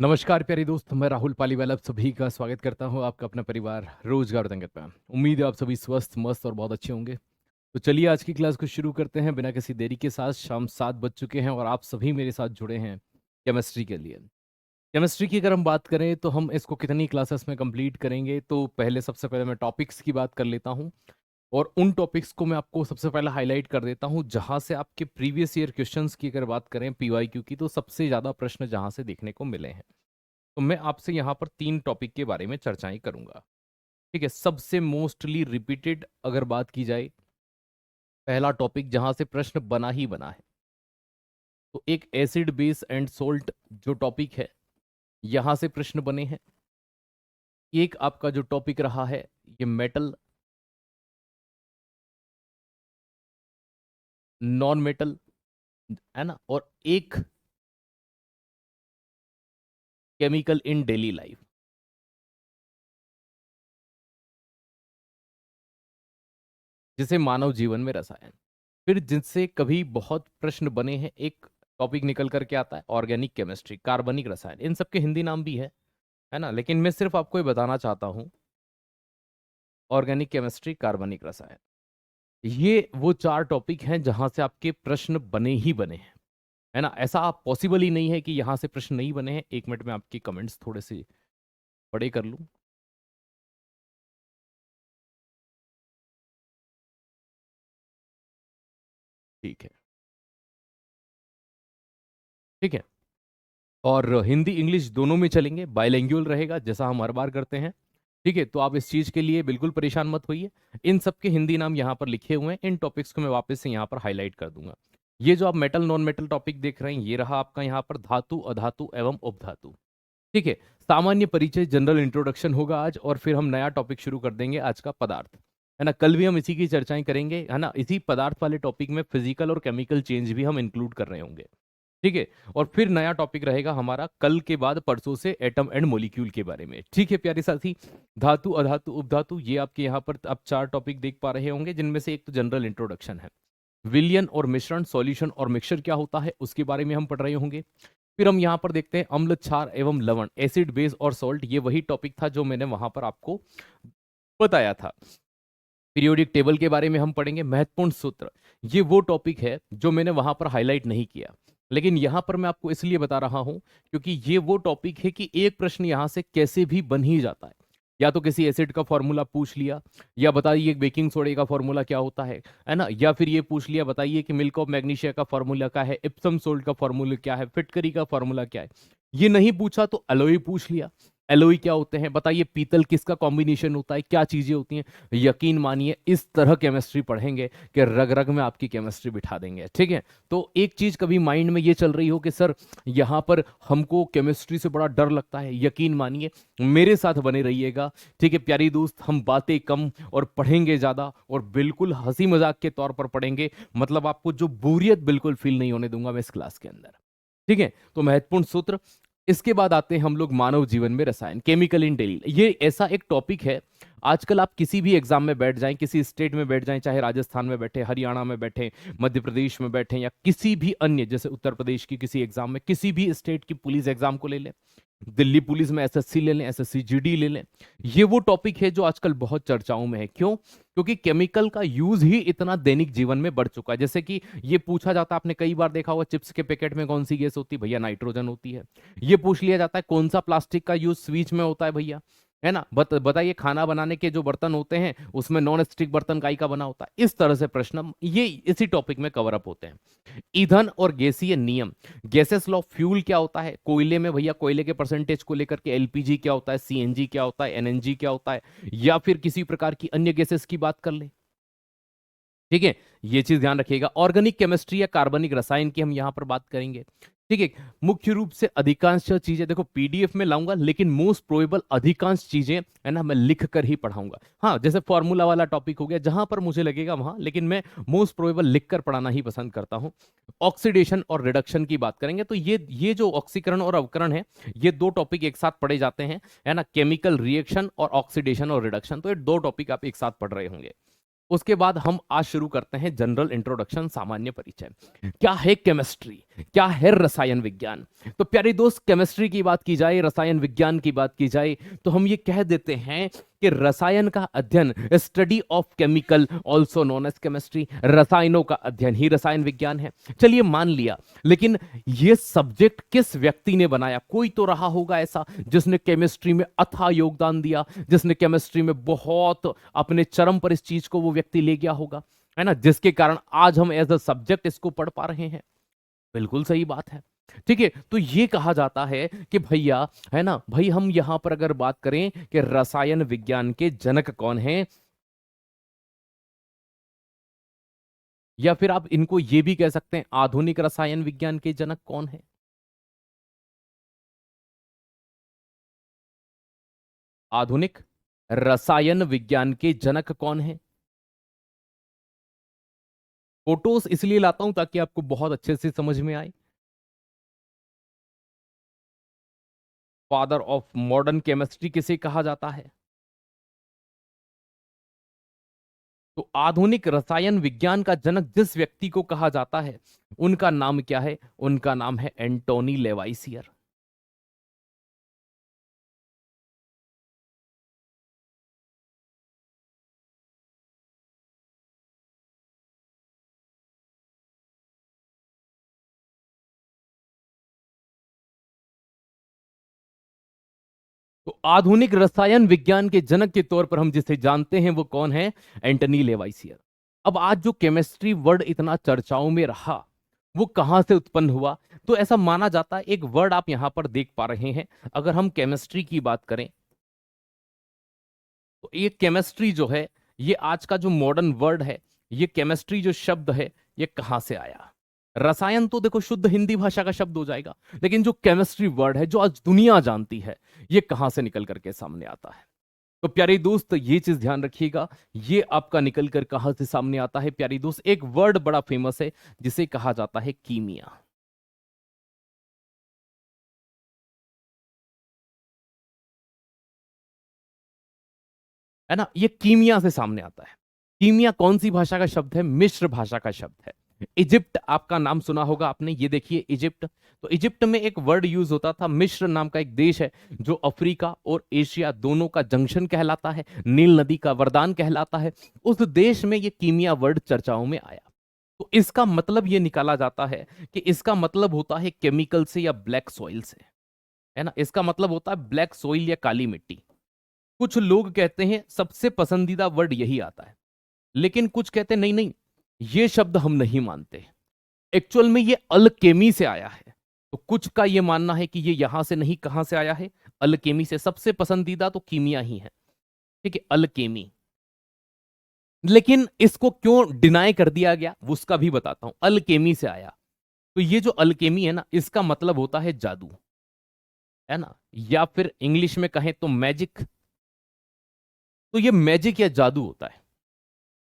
नमस्कार प्यारे दोस्त, मैं राहुल पालीवाल आप सभी का स्वागत करता हूं आपका अपना परिवार रोजगार और संगत में। उम्मीद है आप सभी स्वस्थ मस्त और बहुत अच्छे होंगे। तो चलिए आज की क्लास को शुरू करते हैं बिना किसी देरी के साथ। शाम 7 बज चुके हैं और आप सभी मेरे साथ जुड़े हैं केमिस्ट्री के लिए। केमिस्ट्री की अगर हम बात करें तो हम इसको कितनी क्लासेस में कंप्लीट करेंगे, तो पहले सबसे पहले मैं टॉपिक्स की बात कर लेता हूँ। और उन टॉपिक्स को मैं आपको सबसे पहले हाईलाइट कर देता हूँ जहाँ से आपके प्रीवियस ईयर क्वेश्चंस की अगर बात करें पीवाईक्यू की, तो सबसे ज़्यादा प्रश्न जहाँ से देखने को मिले हैं। तो मैं आपसे यहाँ पर 3 टॉपिक के बारे में चर्चाएँ करूँगा। ठीक है? सबसे मोस्टली रिपीटेड अगर बात की जाए, पहला टॉपिक जहाँ से प्रश्न बना ही बना है, तो एक एसिड, बेस एंड सोल्ट जो टॉपिक है, यहाँ से प्रश्न बने हैं। एक आपका जो टॉपिक रहा है, ये मेटल, नॉन मेटल, है ना? और एक केमिकल इन डेली लाइफ, जिसे मानव जीवन में रसायन। फिर जिनसे कभी बहुत प्रश्न बने हैं, एक टॉपिक निकल कर के आता है ऑर्गेनिक केमिस्ट्री, कार्बनिक रसायन। इन सब के हिंदी नाम भी है ना? लेकिन मैं सिर्फ आपको ये बताना चाहता हूँ, ऑर्गेनिक केमिस्ट्री, कार्बनिक रसायन, ये वो 4 टॉपिक हैं जहाँ से आपके प्रश्न बने ही बने हैं। है ना? ऐसा पॉसिबल ही नहीं है कि यहाँ से प्रश्न नहीं बने हैं। 1 मिनट में आपके कमेंट्स थोड़े-से बड़े कर लूँ। ठीक है। ठीक है? और हिंदी, इंग्लिश दोनों में चलेंगे, बाइलिंगुअल रहेगा जैसा हम हर बार करते हैं। ठीक है? तो आप इस चीज़ के लिए बिल्कुल परेशान मत होइए। इन सब के हिंदी नाम यहाँ पर लिखे हुए हैं। इन टॉपिक्स को मैं वापस से यहाँ पर हाइलाइट कर दूँगा। ये जो आप मेटल, नॉन मेटल टॉपिक देख रहे हैं, ये रहा आपका यहाँ पर धातु, अधातु एवं उपधातु। ठीक है? सामान्य परिचय, जनरल इंट्रोडक्शन होगा आज, और फिर हम नया टॉपिक शुरू कर देंगे आज का पदार्थ। है ना? कल भी हम इसी की चर्चाएँ करेंगे, है ना? इसी पदार्थ वाले टॉपिक में फिजिकल और केमिकल चेंज भी हम इंक्लूड कर रहे होंगे। ठीक है? और फिर नया टॉपिक रहेगा हमारा कल के बाद परसों से एटम एंड मॉलिक्यूल के बारे में। ठीक है प्यारे साथी? धातु, अधातु, उपधातु, ये आपके यहाँ पर आप 4 टॉपिक देख पा रहे होंगे, जिनमें से एक तो जनरल इंट्रोडक्शन है। विलयन और मिश्रण, सॉल्यूशन और मिक्सचर क्या होता है, उसके बारे में हम पढ़ रहे होंगे। फिर हम यहाँ पर देखते हैं अम्ल, क्षार एवं लवण, एसिड, बेस और सॉल्ट। ये वही टॉपिक था जो मैंने वहां पर आपको बताया था। पीरियोडिक टेबल के बारे में हम पढ़ेंगे। महत्वपूर्ण सूत्र, ये वो टॉपिक है जो मैंने वहां पर हाईलाइट नहीं किया, लेकिन यहां पर मैं आपको इसलिए बता रहा हूं क्योंकि ये वो टॉपिक है कि एक प्रश्न यहां से कैसे भी बन ही जाता है। या तो किसी एसिड का फॉर्मूला पूछ लिया, या बताइए बेकिंग सोडे का फॉर्मूला क्या होता है ना? या फिर ये पूछ लिया, बताइए कि मिल्क ऑफ मैग्नीशिया का फॉर्मूला क्या है, इप्सम सोल्ट का फॉर्मूला क्या है, फिटकरी का फॉर्मूला क्या है। ये नहीं पूछा तो एलोई पूछ लिया। एलोई क्या होते हैं, बताइए पीतल किसका कॉम्बिनेशन होता है, क्या चीजें होती हैं। यकीन मानिए इस तरह केमिस्ट्री पढ़ेंगे कि रग रग में आपकी केमिस्ट्री बिठा देंगे। ठीक है? तो एक चीज कभी माइंड में ये चल रही हो कि सर यहाँ पर हमको केमिस्ट्री से बड़ा डर लगता है, यकीन मानिए मेरे साथ बने रहिएगा। ठीक है प्यारी दोस्त? हम बातें कम और पढ़ेंगे ज्यादा, और बिल्कुल हंसी मजाक के तौर पर पढ़ेंगे। मतलब आपको जो बोरियत बिल्कुल फील नहीं होने दूंगा मैं इस क्लास के अंदर। ठीक है? तो महत्वपूर्ण सूत्र। इसके बाद आते हैं हम लोग मानव जीवन में रसायन, केमिकल इन डेली। ये ऐसा एक टॉपिक है, आजकल आप किसी भी एग्जाम में बैठ जाएं, किसी स्टेट में बैठ जाएं, चाहे राजस्थान में बैठे, हरियाणा में बैठे, मध्य प्रदेश में बैठे, या किसी भी अन्य जैसे उत्तर प्रदेश की किसी एग्जाम में, किसी भी स्टेट की पुलिस एग्जाम को ले लें, दिल्ली पुलिस में एसएससी ले लें, एसएससी जीडी ले लें, ये वो टॉपिक है जो आजकल बहुत चर्चाओं में है। क्यों? क्योंकि केमिकल का यूज ही इतना दैनिक जीवन में बढ़ चुका है। जैसे कि ये पूछा जाता है, आपने कई बार देखा होगा, चिप्स के पैकेट में कौन सी गैस होती है भैया? नाइट्रोजन होती है। ये पूछ लिया जाता है कौन सा प्लास्टिक का यूज स्वीच में होता है भैया? है ना? बताइए खाना बनाने के जो बर्तन होते हैं उसमें नॉन स्टिक बर्तन काई का बना होता है। इस तरह से प्रश्न ये इसी टॉपिक में कवर अप होते हैं। ईंधन और गैसीय नियम, गैसेस लॉ, फ्यूल क्या होता है, कोयले में भैया कोयले के परसेंटेज को लेकर के एलपीजी क्या होता है, सीएनजी क्या होता है, एनएनजी क्या होता है, या फिर किसी प्रकार की अन्य गैसेस की बात कर ले। ठीक है? ये चीज ध्यान रखिएगा। ऑर्गेनिक केमिस्ट्री या कार्बनिक रसायन की हम यहां पर बात करेंगे। ठीक है? मुख्य रूप से अधिकांश चीजें देखो पीडीएफ में लाऊंगा, लेकिन मोस्ट प्रोबेबल अधिकांश चीजें है ना मैं लिख कर ही पढ़ाऊंगा। हाँ, जैसे फॉर्मूला वाला टॉपिक हो गया, जहां पर मुझे लगेगा वहां, लेकिन मैं मोस्ट प्रोबेबल लिख कर पढ़ाना ही पसंद करता हूं। ऑक्सीडेशन और रिडक्शन की बात करेंगे, तो ये जो ऑक्सीकरण और अवकरण है, ये दो टॉपिक एक साथ पढ़े जाते हैं। है ना? केमिकल रिएक्शन और ऑक्सीडेशन और रिडक्शन, तो ये दो टॉपिक आप एक साथ पढ़ रहे होंगे। उसके बाद हम आज शुरू करते हैं जनरल इंट्रोडक्शन, सामान्य परिचय। क्या है केमिस्ट्री, क्या है रसायन विज्ञान? तो प्यारे दोस्त, केमिस्ट्री की बात की जाए, रसायन विज्ञान की बात की जाए, तो हम ये कह देते हैं कि रसायन का अध्ययन, study of chemical also known as chemistry, रसायनों का अध्ययन ही रसायन विज्ञान है। चलिए मान लिया, लेकिन ये सब्जेक्ट किस व्यक्ति ने बनाया? कोई तो रहा होगा ऐसा जिसने केमिस्ट्री में अथाह योगदान दिया, जिसने केमिस्ट्री में बहुत अपने चरम पर इस चीज को वो व्यक्ति ले गया होगा, है ना, जिसके कारण आज हम एज अ सब्जेक्ट इसको पढ़ पा रहे हैं। बिल्कुल सही बात है। ठीक है, तो ये कहा जाता है कि भैया, है ना भाई, हम यहां पर अगर बात करें कि रसायन विज्ञान के जनक कौन हैं, या फिर आप इनको ये भी कह सकते हैं आधुनिक रसायन विज्ञान के जनक कौन है? आधुनिक रसायन विज्ञान के जनक कौन है? फोटोज इसलिए लाता हूं ताकि आपको बहुत अच्छे से समझ में आए। फादर ऑफ मॉडर्न केमिस्ट्री किसे कहा जाता है? तो आधुनिक रसायन विज्ञान का जनक जिस व्यक्ति को कहा जाता है, उनका नाम क्या है? उनका नाम है एंटोनी लेवाइसियर। तो आधुनिक रसायन विज्ञान के जनक के तौर पर हम जिसे जानते हैं वो कौन है? एंटनी लेवाइसियर। अब आज जो केमिस्ट्री वर्ड इतना चर्चाओं में रहा, वो कहां से उत्पन्न हुआ? तो ऐसा माना जाता है, एक वर्ड आप यहां पर देख पा रहे हैं, अगर हम केमिस्ट्री की बात करें, तो ये केमिस्ट्री जो है, ये आज का जो मॉडर्न वर्ड है, ये केमिस्ट्री जो शब्द है, ये कहां से आया? रसायन तो देखो शुद्ध हिंदी भाषा का शब्द हो जाएगा, लेकिन जो केमिस्ट्री वर्ड है, जो आज दुनिया जानती है, ये कहां से निकल करके सामने आता है? तो प्यारे दोस्त, ये चीज ध्यान रखिएगा, ये आपका निकल कर कहां से सामने आता है? प्यारे दोस्त, एक वर्ड बड़ा फेमस है जिसे कहा जाता है कीमिया। है ना, ये कीमिया से सामने आता है। कीमिया कौन सी भाषा का शब्द है? मिस्र भाषा का शब्द है। इजिप्ट आपका नाम सुना होगा आपने, ये देखिए इजिप्ट। तो इजिप्ट में एक वर्ड यूज होता था, मिस्र नाम का एक देश है जो अफ्रीका और एशिया दोनों का जंक्शन कहलाता है, नील नदी का वरदान कहलाता है। उस देश में ये कीमिया वर्ड चर्चाओं में आया। तो इसका मतलब ये निकाला जाता है कि इसका मतलब होता है केमिकल से या ब्लैक सॉइल से, है ना, इसका मतलब होता है ब्लैक सॉइल या काली मिट्टी। कुछ लोग कहते हैं सबसे पसंदीदा वर्ड यही आता है, लेकिन कुछ कहते हैं नहीं नहीं, ये शब्द हम नहीं मानते, एक्चुअल में ये अल्केमी से आया है। तो कुछ का ये मानना है कि ये यहां से नहीं, कहां से आया है? अल्केमी से। सबसे पसंदीदा तो कीमिया ही है, ठीक है, अल्केमी। लेकिन इसको क्यों डिनाई कर दिया गया, वो उसका भी बताता हूं। अल्केमी से आया, तो ये जो अल्केमी है ना, इसका मतलब होता है जादू, है ना, या फिर इंग्लिश में कहें तो मैजिक। तो ये मैजिक या जादू होता है।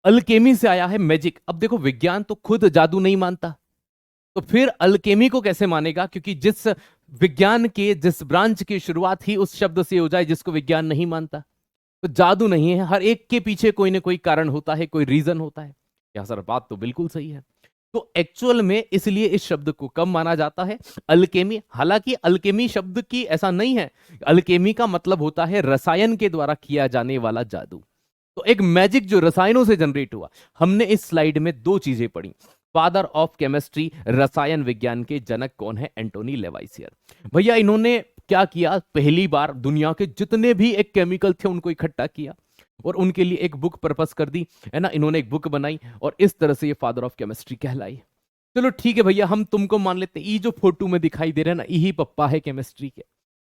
अल्केमी से आया है मैजिक। अब देखो, विज्ञान तो खुद जादू नहीं मानता, तो फिर अल्केमी को कैसे मानेगा? क्योंकि जिस विज्ञान के जिस ब्रांच की शुरुआत ही उस शब्द से हो जाए जिसको विज्ञान नहीं मानता, तो जादू नहीं है। हर एक के पीछे कोई ना कोई कारण होता है, कोई रीजन होता है। क्या सर, बात तो बिल्कुल सही है। तो एक्चुअल में इसलिए इस शब्द को कम माना जाता है, अल्केमी। हालांकि अल्केमी शब्द की ऐसा नहीं है, अल्केमी का मतलब होता है रसायन के द्वारा किया जाने वाला जादू। तो एक मैजिक जो रसायनों से जनरेट हुआ। हमने इस स्लाइड में दो चीजें पढ़ी। फादर ऑफ केमिस्ट्री, रसायन विज्ञान के जनक कौन है? एंटोनी लेवाइसियर। भैया, इन्होंने क्या किया? पहली बार दुनिया के जितने भी एक केमिकल थे उनको इकट्ठा किया और उनके लिए एक बुक पर्पस कर दी, है ना, इन्होंने एक बुक बनाई और इस तरह से ये फादर ऑफ केमिस्ट्री कहलाई। चलो ठीक है भैया, हम तुमको मान लेते हैं, ये जो फोटो में दिखाई दे रहा है ना, यही पप्पा है केमिस्ट्री के।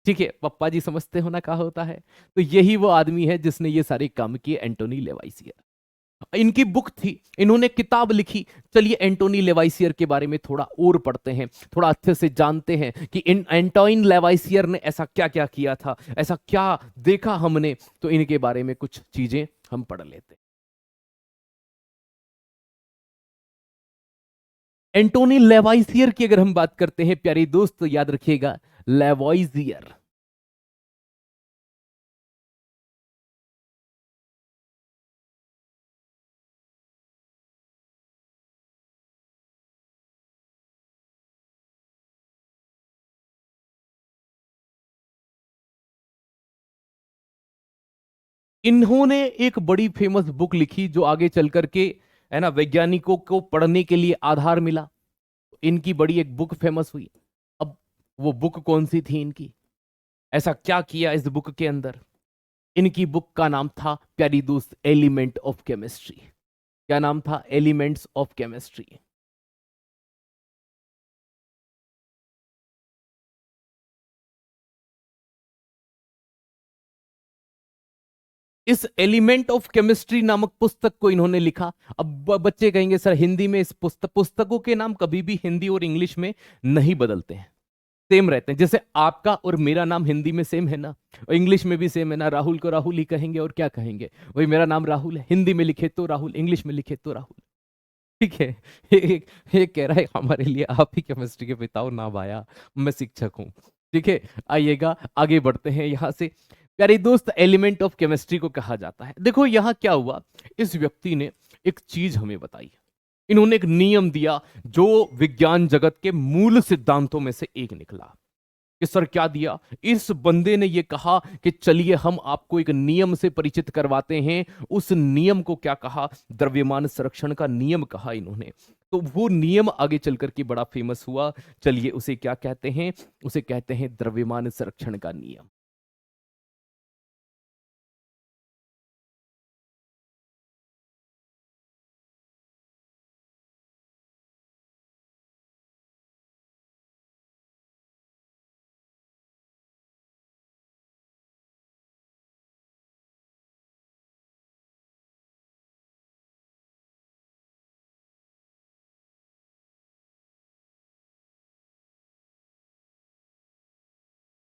ठीक है, पप्पा जी समझते हो ना क्या होता है। तो यही वो आदमी है जिसने ये सारे काम किए, एंटोनी लेवाइसियर। इनकी बुक थी, इन्होंने किताब लिखी। चलिए एंटोनी लेवाइसियर के बारे में थोड़ा और पढ़ते हैं, थोड़ा अच्छे से जानते हैं कि इन एंटोइन लेवाइसियर ने ऐसा क्या क्या किया था, ऐसा क्या देखा हमने। तो इनके बारे में कुछ चीजें हम पढ़ लेते हैं। एंटोनी लेवाइसियर की अगर हम बात करते हैं प्यारे दोस्त, तो याद रखिएगा, लेवॉइजियर। इन्होंने एक बड़ी फेमस बुक लिखी जो आगे चल करके, है ना, वैज्ञानिकों को पढ़ने के लिए आधार मिला। इनकी बड़ी एक बुक फेमस हुई। अब वो बुक कौन सी थी इनकी, ऐसा क्या किया इस बुक के अंदर? इनकी बुक का नाम था, प्यारी दोस्त, एलिमेंट ऑफ केमिस्ट्री। क्या नाम था? Elements of chemistry. इस एलिमेंट ऑफ केमिस्ट्री नामक पुस्तक को इन्होंने लिखा। अब बच्चे कहेंगे सर हिंदी में इस पुस्तकों के नाम कभी भी हिंदी और इंग्लिश में नहीं बदलते हैं, सेम रहते हैं। जैसे आपका और मेरा नाम हिंदी में सेम है ना, और इंग्लिश में भी सेम है ना। राहुल को राहुल ही कहेंगे और क्या कहेंगे, वही मेरा नाम राहुल है, हिंदी में लिखे तो राहुल, इंग्लिश में लिखे तो राहुल। ठीक है। एक कह रहा है हमारे लिए आप ही केमिस्ट्री के पिता हो ना भाया, मैं शिक्षक हूं। ठीक है, आइएगा आगे बढ़ते हैं यहां से। प्यारे दोस्त, एलिमेंट ऑफ केमिस्ट्री को कहा जाता है। देखो यहां क्या हुआ, इस व्यक्ति ने एक चीज हमें बताई। इन्होंने एक नियम दिया जो विज्ञान जगत के मूल सिद्धांतों में से एक निकला। कि सर क्या दिया? इस बंदे ने ये कहा कि चलिए हम आपको एक नियम से परिचित करवाते हैं। उस नियम को क्या कहा? द्रव्यमान संरक्षण का नियम कहा इन्होंने। तो वो नियम आगे चल करके बड़ा फेमस हुआ। चलिए उसे क्या कहते हैं? उसे कहते हैं द्रव्यमान संरक्षण का नियम।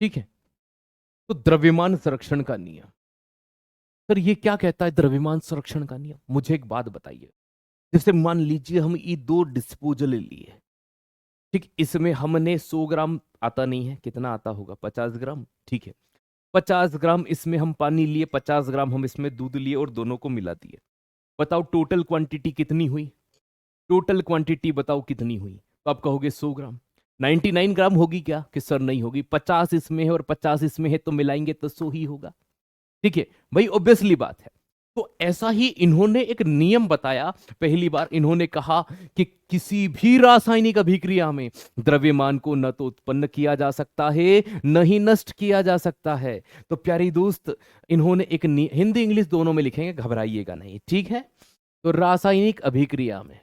ठीक है, तो द्रव्यमान संरक्षण का नियम, सर ये क्या कहता है द्रव्यमान संरक्षण का नियम? मुझे एक बात बताइए। जैसे मान लीजिए हम ये दो डिस्पोजल लिए, ठीक, इसमें हमने 100 ग्राम, आता नहीं है, कितना आता होगा, 50 ग्राम, ठीक है, 50 ग्राम इसमें हम पानी लिए, 50 ग्राम हम इसमें दूध लिए और दोनों को मिला दिए। बताओ टोटल क्वांटिटी कितनी हुई? टोटल क्वांटिटी बताओ कितनी हुई? तो आप कहोगे 100 ग्राम। 99 ग्राम होगी क्या? कि सर नहीं होगी, 50 इसमें है और 50 इसमें है, तो मिलाएंगे तो 100 ही होगा। ठीक है भाई, ऑब्वियसली बात है। तो ऐसा ही इन्होंने एक नियम बताया। पहली बार इन्होंने कहा कि किसी भी रासायनिक अभिक्रिया में द्रव्यमान को न तो उत्पन्न किया जा सकता है न ही नष्ट किया जा सकता है। तो प्यारी दोस्त, इन्होंने एक हिंदी इंग्लिश दोनों में लिखेंगे, घबराइएगा नहीं, ठीक है। तो रासायनिक अभिक्रिया में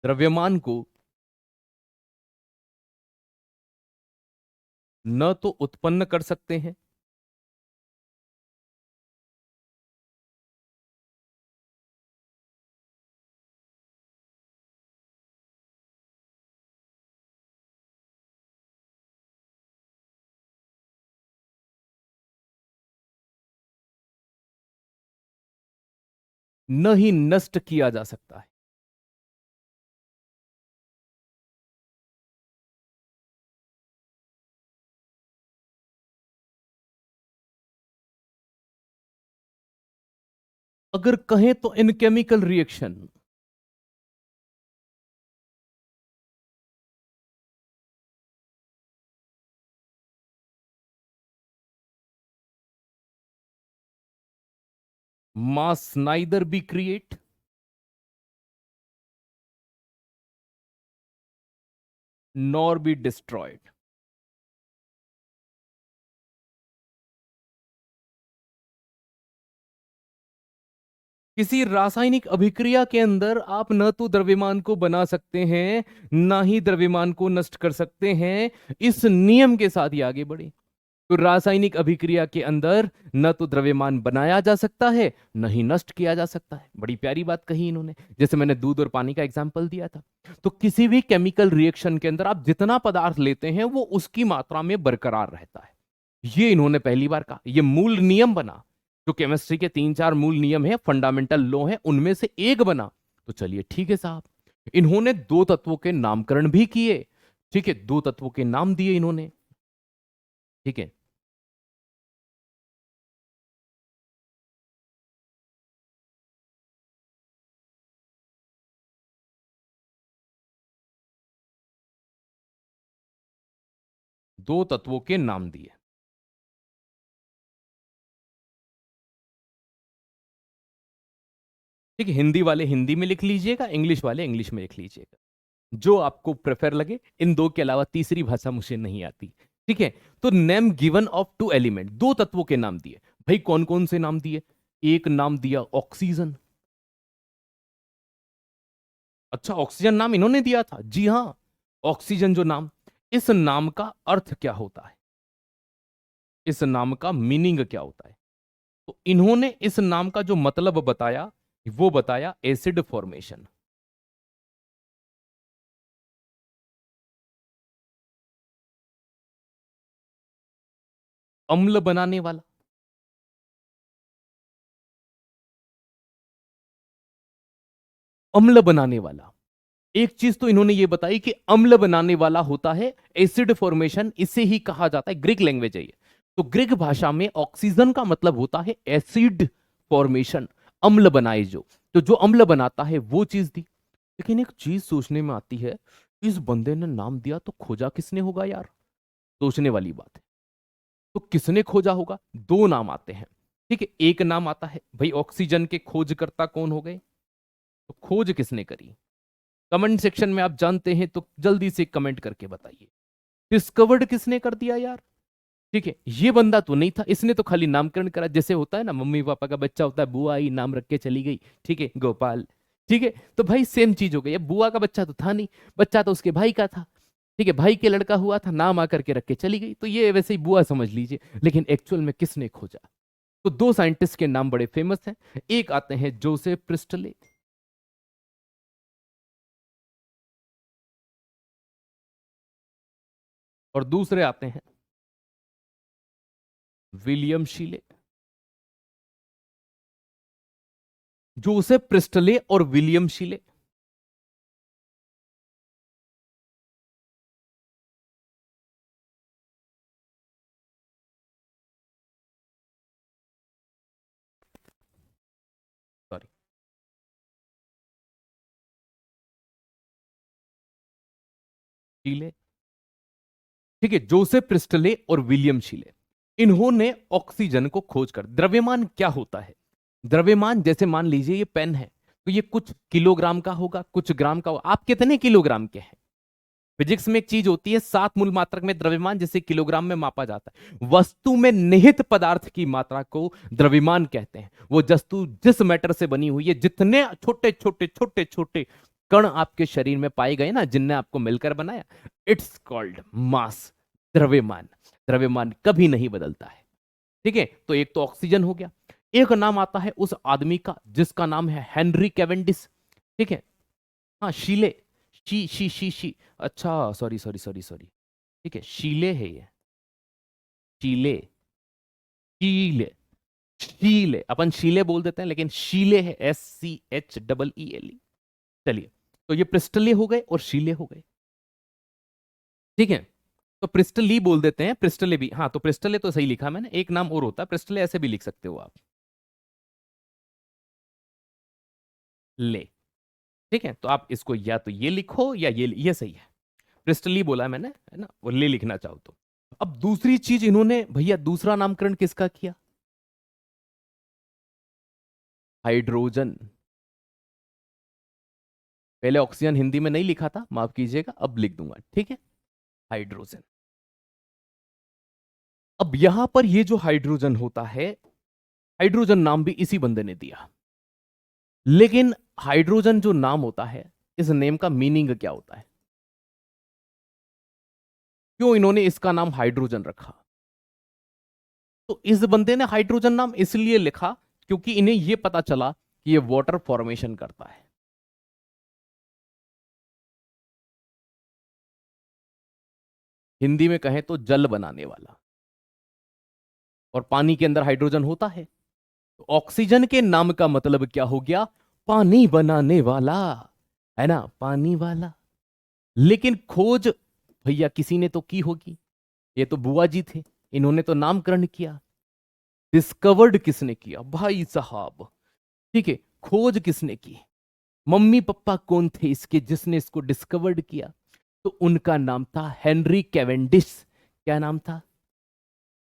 द्रव्यमान को न तो उत्पन्न कर सकते हैं, न ही नष्ट किया जा सकता है। अगर कहें तो इन chemical reaction, mass neither be create nor be destroyed। किसी रासायनिक अभिक्रिया के अंदर आप न तो द्रव्यमान को बना सकते हैं ना ही द्रव्यमान को नष्ट कर सकते हैं। इस नियम के साथ ही आगे बढ़े। तो रासायनिक अभिक्रिया के अंदर न तो द्रव्यमान बनाया जा सकता है न ही नष्ट किया जा सकता है। बड़ी प्यारी बात कही इन्होंने। जैसे मैंने दूध और पानी का एग्जांपल दिया था। तो किसी भी केमिकल रिएक्शन के अंदर आप जितना पदार्थ लेते हैं वो उसकी मात्रा में बरकरार रहता है। ये इन्होंने पहली बार कहा, ये मूल नियम बना। जो केमिस्ट्री के 3-4 मूल नियम है, फंडामेंटल लॉ है, उनमें से एक बना। तो चलिए ठीक है साहब। इन्होंने दो तत्वों के नामकरण भी किए। ठीक है, दो तत्वों के नाम दिए इन्होंने। ठीक है, दो तत्वों के नाम दिए। ठीक है, हिंदी वाले हिंदी में लिख लीजिएगा, इंग्लिश वाले इंग्लिश में लिख लीजिएगा, जो आपको प्रेफर लगे। इन दो के अलावा तीसरी भाषा मुझे नहीं आती। ठीक है, तो name given of two element, दो तत्वों के नाम दिए। भाई कौन कौन से नाम दिए? एक नाम दिया ऑक्सीजन। अच्छा, ऑक्सीजन नाम इन्होंने दिया था? जी हां, ऑक्सीजन जो नाम, इस नाम का अर्थ क्या होता है, इस नाम का मीनिंग क्या होता है? तो इन्होंने इस नाम का जो मतलब बताया, वो बताया एसिड फॉर्मेशन। अम्ल बनाने वाला। अम्ल बनाने वाला, एक चीज तो इन्होंने ये बताई कि अम्ल बनाने वाला होता है एसिड फॉर्मेशन, इसे ही कहा जाता है, ग्रीक लैंग्वेज है ये। तो ग्रीक भाषा में ऑक्सीजन का मतलब होता है एसिड फॉर्मेशन, अम्ल बनाए जो। तो जो अम्ल बनाता है वो चीज दी। लेकिन एक चीज सोचने में आती है, इस बंदे ने नाम दिया तो खोजा किसने होगा यार? सोचने वाली बात है। तो किसने खोजा होगा? दो नाम आते हैं। ठीक है, एक नाम आता है भाई ऑक्सीजन के खोजकर्ता कौन हो गए, तो खोज किसने करी? कमेंट सेक्शन में आप जानते हैं तो जल्दी से कमेंट करके बताइए। डिस्कवर्ड किसने कर दिया यार? ठीक है, ये बंदा तो नहीं था, इसने तो खाली नामकरण करा। जैसे होता है ना, मम्मी पापा का बच्चा होता है, बुआ आई नाम रख के चली गई, ठीक है, गोपाल। ठीक है, तो भाई सेम चीज हो गई। अब बुआ का बच्चा तो था नहीं, बच्चा तो उसके भाई का था। ठीक है, भाई के लड़का हुआ था, नाम आकर के रख के चली गई, तो ये वैसे ही बुआ समझ लीजिए। लेकिन एक्चुअल में किसने खोजा? तो दो साइंटिस्ट के नाम बड़े फेमस हैं। एक आते हैं जोसेफ प्रिस्टले, और दूसरे आते हैं विलियम शीले। जोसेफ प्रिस्टले और विलियम शीले। सॉरी, शीले। ठीक है, जोसेफ प्रिस्टले और विलियम शीले, इन्होंने ऑक्सीजन को खोज कर, द्रव्यमान क्या होता है? द्रव्यमान जैसे मान लीजिए ये पेन है, तो ये कुछ किलोग्राम का होगा, कुछ ग्राम का होगा। आप कितने किलोग्राम के हैं? फिजिक्स में एक चीज होती है 7 मूल मात्रक में द्रव्यमान, जिसे किलोग्राम में मापा जाता है। वस्तु में निहित पदार्थ की मात्रा को द्रव्यमान कहते हैं। वो वस्तु जिस मैटर से बनी हुई है, जितने छोटे छोटे छोटे छोटे कण आपके शरीर में पाए गए ना, जिनने आपको मिलकर बनाया, इट्स कॉल्ड मास, द्रव्यमान। द्रव्यमान कभी नहीं बदलता है। ठीक है, तो एक तो ऑक्सीजन हो गया। एक नाम आता है उस आदमी का जिसका नाम है हेनरी कैवेंडिश। ठीक है, हाँ शीले, शी, अच्छा सॉरी सॉरी सॉरी सॉरी, ठीक है, शीले है ये, शीले, शीले, शीले, अपन शीले बोल देते हैं, लेकिन शीले है, SCHEELE। चलिए, तो ये प्रिस्टले हो गए और शीले हो गए। ठीक है, तो प्रिस्टली बोल देते हैं, प्रिस्टले भी, हाँ तो प्रिस्टले तो सही लिखा मैंने, एक नाम और होता है प्रिस्टले, ऐसे भी लिख सकते हो आप, ले। ठीक है, तो आप इसको या तो ये लिखो या ये सही है। प्रिस्टली बोला है मैंने, है ना, वो ले लिखना चाहो तो। अब दूसरी चीज इन्होंने भैया दूसरा नामकरण किसका किया? हाइड्रोजन। पहले ऑक्सीजन हिंदी में नहीं लिखा था, माफ कीजिएगा, अब लिख दूंगा। ठीक है, हाइड्रोजन। अब यहां पर ये जो हाइड्रोजन होता है, हाइड्रोजन नाम भी इसी बंदे ने दिया। लेकिन हाइड्रोजन जो नाम होता है, इस नेम का मीनिंग क्या होता है? क्यों इन्होंने इसका नाम हाइड्रोजन रखा? तो इस बंदे ने हाइड्रोजन नाम इसलिए लिखा क्योंकि इन्हें यह पता चला कि यह वाटर फॉर्मेशन करता है। हिंदी में कहें तो जल बनाने वाला। और पानी के अंदर हाइड्रोजन होता है, तो ऑक्सीजन के नाम का मतलब क्या हो गया? पानी बनाने वाला, है ना, पानी वाला। लेकिन खोज भैया किसी ने तो की होगी, ये तो बुआ जी थे, इन्होंने तो नामकरण किया। डिस्कवर्ड किसने किया भाई साहब? ठीक है, खोज किसने की? मम्मी पापा कौन थे इसके जिसने इसको डिस्कवर्ड किया? तो उनका नाम था हेनरी कैवेंडिश। क्या नाम था?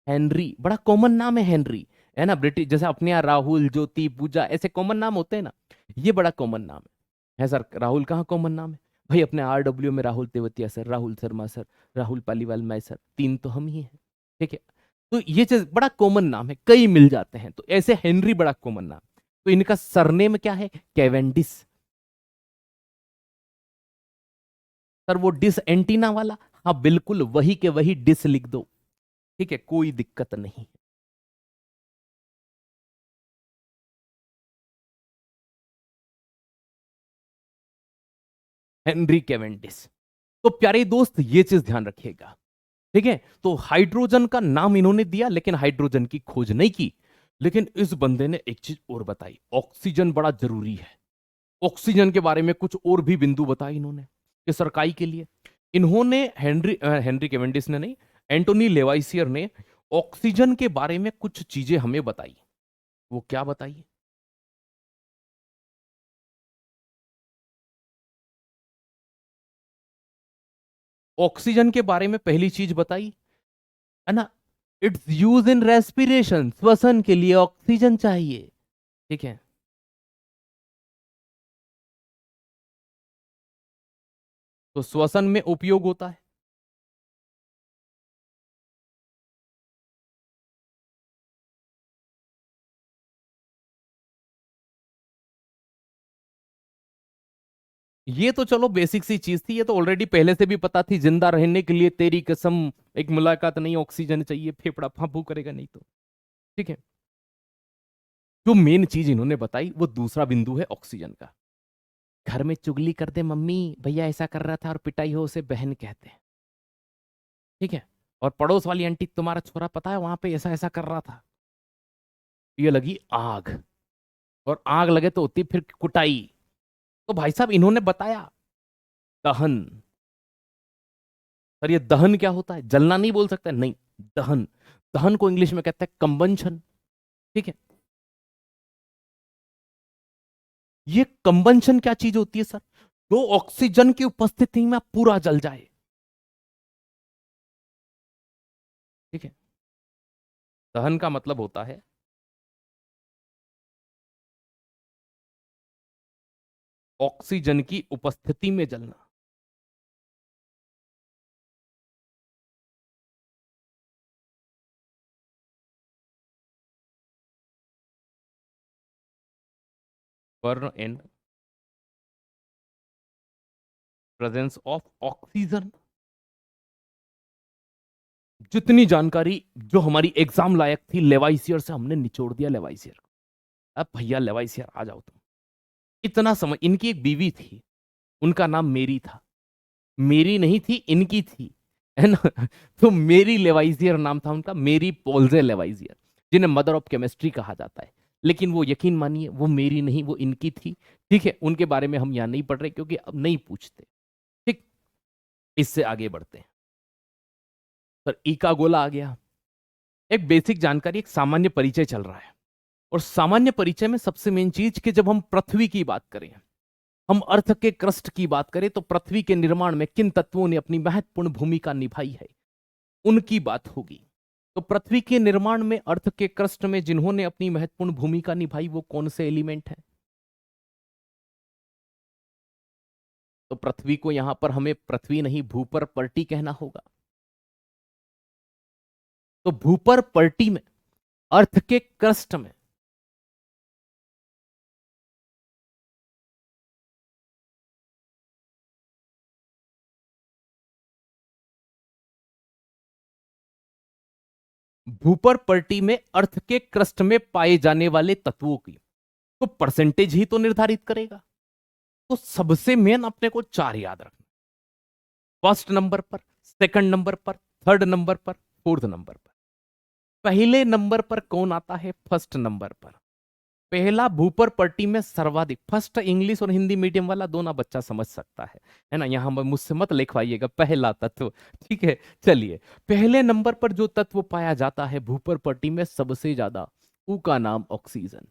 हेनरी, बड़ा कॉमन नाम है हेनरी, है ना? ब्रिटिश, जैसे अपने यहाँ राहुल, ज्योति, पूजा, ऐसे कॉमन नाम होते हैं ना, ये बड़ा कॉमन नाम है सर। राहुल कहाँ कॉमन नाम है भाई? अपने RW में राहुल तेवतिया सर, राहुल शर्मा सर, राहुल पालीवाल, मैं सर, तीन तो हम ही हैं। ठीक है, तो ये चीज बड़ा कॉमन नाम है, कई मिल जाते हैं, तो ऐसे हेनरी बड़ा कॉमन नाम। तो इनका सरनेम क्या है? कैवेंडिस। सर वो डिस एंटीना वाला, हाँ बिल्कुल वही के वही डिस लिख दो, ठीक है, कोई दिक्कत नहीं। Henry Cavendish. तो प्यारे दोस्त ये चीज ध्यान रखिएगा, ठीक है? तो हाइड्रोजन का नाम इन्होंने दिया, लेकिन हाइड्रोजन की खोज नहीं की। लेकिन इस बंदे ने एक चीज और बताई, ऑक्सीजन बड़ा जरूरी है। ऑक्सीजन के बारे में कुछ और भी बिंदु बताए इन्होंने कि सरकाई के लिए। इन्होंने हेनरी कैवेंडिस ने नहीं, एंटोनी लेवाइसियर ने ऑक्सीजन के बारे में कुछ चीजें हमें बताई। वो क्या बताई? ऑक्सीजन के बारे में पहली चीज बताई, है ना, इट्स यूज इन रेस्पिरेशन, श्वसन के लिए ऑक्सीजन चाहिए। ठीक है, तो श्वसन में उपयोग होता है। ये तो चलो बेसिक सी चीज थी, ये तो ऑलरेडी पहले से भी पता थी, जिंदा रहने के लिए तेरी कसम एक मुलाकात नहीं, ऑक्सीजन चाहिए, फेफड़ा फांपू करेगा नहीं तो। ठीक है, जो मेन चीज इन्होंने बताई वो दूसरा बिंदु है ऑक्सीजन का। घर में चुगली कर दे मम्मी, भैया ऐसा कर रहा था, और पिटाई हो उसे बहन कहते हैं। ठीक है, और पड़ोस वाली आंटी, तुम्हारा छोरा पता है वहां पे ऐसा ऐसा कर रहा था, ये लगी आग, और आग लगे तो होती फिर कुटाई। तो भाई साहब इन्होंने बताया दहन। सर ये दहन क्या होता है? जलना नहीं बोल सकते, नहीं, दहन। दहन को इंग्लिश में कहते हैं कंबंशन। ठीक है, ये कंबंशन क्या चीज होती है सर? जो ऑक्सीजन की उपस्थिति में पूरा जल जाए। ठीक है, दहन का मतलब होता है ऑक्सीजन की उपस्थिति में जलना। Burn in presence of oxygen. जितनी जानकारी जो हमारी एग्जाम लायक थी लेवाइसियर से हमने निचोड़ दिया लेवाइसियर। अब भैया लेवाइसियर आ जाओ तुम, इतना समझ। इनकी एक बीवी थी, उनका नाम मेरी था, मेरी नहीं थी, इनकी थी, है ना? तो मेरी लेवाइजियर नाम था उनका, मेरी पोल्जे लेवाइजियर, जिन्हें मदर ऑफ केमिस्ट्री कहा जाता है। लेकिन वो यकीन मानिए वो मेरी नहीं, वो इनकी थी। ठीक है, उनके बारे में हम यहां नहीं पढ़ रहे क्योंकि अब नहीं पूछते। ठीक, इससे आगे बढ़ते हैं। सर ई का गोला आ गया। एक बेसिक जानकारी, एक सामान्य परिचय चल रहा है, और सामान्य परिचय में सबसे मेन चीज कि जब हम पृथ्वी की बात करें, हम अर्थ के क्रस्ट की बात करें, तो पृथ्वी के निर्माण में किन तत्वों ने अपनी महत्वपूर्ण भूमिका निभाई है, उनकी बात होगी। तो पृथ्वी के निर्माण में अर्थ के क्रस्ट में जिन्होंने अपनी महत्वपूर्ण भूमिका निभाई वो कौन से एलिमेंट हैं? तो पृथ्वी को यहां पर हमें पृथ्वी नहीं भूपर पर्टी कहना होगा। तो भूपर पर्टी में, अर्थ के क्रस्ट में, भूपर पर्टी में अर्थ के क्रस्ट में पाए जाने वाले तत्वों की तो परसेंटेज ही तो निर्धारित करेगा। तो सबसे मेन अपने को चार याद रखना, फर्स्ट नंबर पर, सेकंड नंबर पर, थर्ड नंबर पर, फोर्थ नंबर पर। पहले नंबर पर कौन आता है? फर्स्ट नंबर पर। पहला भूपर पट्टी में सर्वाधिक, फर्स्ट इंग्लिश और हिंदी मीडियम वाला दोनों बच्चा समझ सकता है ना? यहां मुझसे मत लिखवाइएगा पहला तत्व। ठीक है, चलिए, पहले नंबर पर जो तत्व पाया जाता है भूपर पट्टी में सबसे ज्यादा, ऊ का नाम ऑक्सीजन।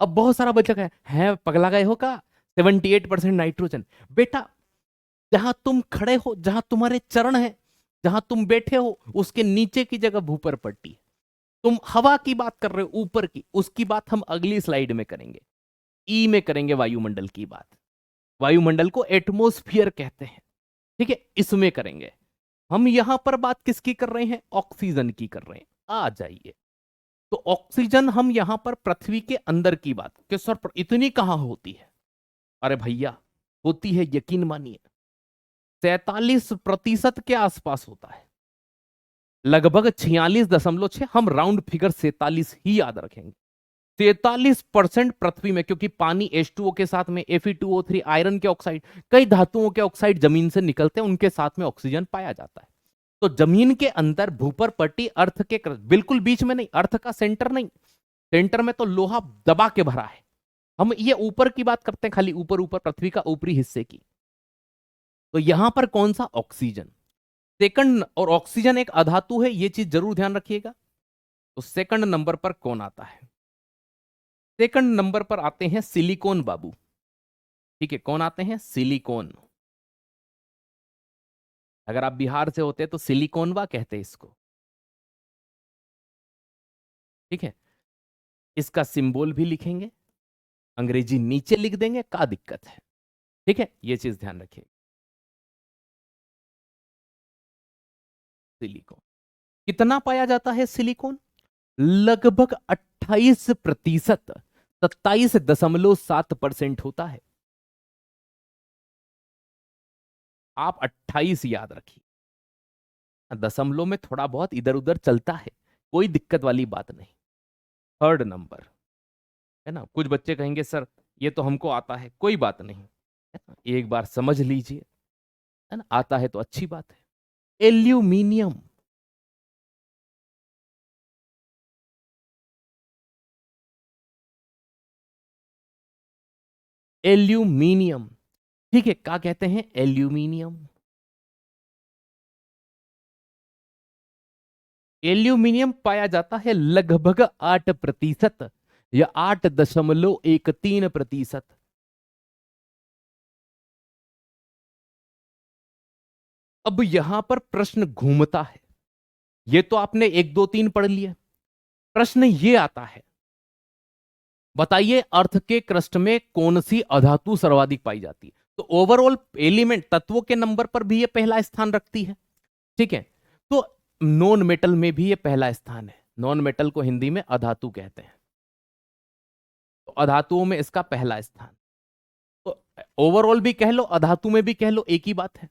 अब बहुत सारा बच्चा है पगला गए हो का? 78% नाइट्रोजन। बेटा जहां तुम खड़े हो, जहां तुम्हारे चरण है, जहां तुम बैठे हो उसके नीचे की जगह भूपर पट्टी है। तुम हवा की बात कर रहे हो ऊपर की, उसकी बात हम अगली स्लाइड में करेंगे। ई में करेंगे वायुमंडल की बात। वायुमंडल को एटमोस्फियर कहते हैं, ठीक है, इसमें करेंगे। हम यहां पर बात किसकी कर रहे हैं? ऑक्सीजन की कर रहे हैं। आ जाइए। तो ऑक्सीजन हम यहां पर पृथ्वी के अंदर की बात कि सर इतनी कहां होती है? अरे भैया होती है, यकीन मानिए 47% के आसपास होता है, लगभग 46.6। हम राउंड फिगर 47 ही याद रखेंगे। 43% पृथ्वी में, क्योंकि पानी H2O के साथ में Fe2O3, आयरन के ऑक्साइड, कई धातुओं के ऑक्साइड जमीन से निकलते हैं, उनके साथ में ऑक्सीजन पाया जाता है। तो जमीन के अंदर भूपर पट्टी अर्थ के बिल्कुल बीच में नहीं, अर्थ का सेंटर नहीं, सेंटर में तो लोहा दबा के भरा है। हम ये ऊपर की बात करते हैं, खाली ऊपर ऊपर पृथ्वी का ऊपरी हिस्से की। तो यहां पर कौन सा? ऑक्सीजन सेकंड, और ऑक्सीजन एक अधातु है, ये चीज जरूर ध्यान रखिएगा। तो सेकंड नंबर पर कौन आता है? सेकंड नंबर पर आते हैं सिलिकॉन बाबू। ठीक है, कौन आते हैं? सिलिकॉन। अगर आप बिहार से होते तो सिलिकॉनवा कहते इसको। ठीक है, इसका सिंबल भी लिखेंगे, अंग्रेजी नीचे लिख देंगे, क्या दिक्कत है? ठीक है, ये चीज ध्यान रखिए। सिलिकॉन कितना पाया जाता है? सिलिकॉन लगभग 28%, 27.7% होता है। आप 28 याद रखिए, दशमलव में थोड़ा बहुत इधर उधर चलता है, कोई दिक्कत वाली बात नहीं। थर्ड नंबर है ना। कुछ बच्चे कहेंगे सर ये तो हमको आता है, कोई बात नहीं है ना, एक बार समझ लीजिए, है ना, आता है तो अच्छी बात है। एल्यूमिनियम, एल्यूमिनियम, ठीक है, क्या कहते हैं? एल्यूमिनियम। एल्यूमिनियम पाया जाता है लगभग 8% या 8.13%। अब यहां पर प्रश्न घूमता है, ये तो आपने 1 2 3 पढ़ लिया, प्रश्न ये आता है, बताइए अर्थ के क्रस्ट में कौन सी अधातु सर्वाधिक पाई जाती है? तो ओवरऑल एलिमेंट तत्वों के नंबर पर भी ये पहला स्थान रखती है। ठीक है, तो नॉन मेटल में भी ये पहला स्थान है। नॉन मेटल को हिंदी में अधातु कहते हैं, तो अधातुओं में इसका पहला स्थान। तो ओवरऑल भी कह लो, अधातु में भी कह लो, एक ही बात है।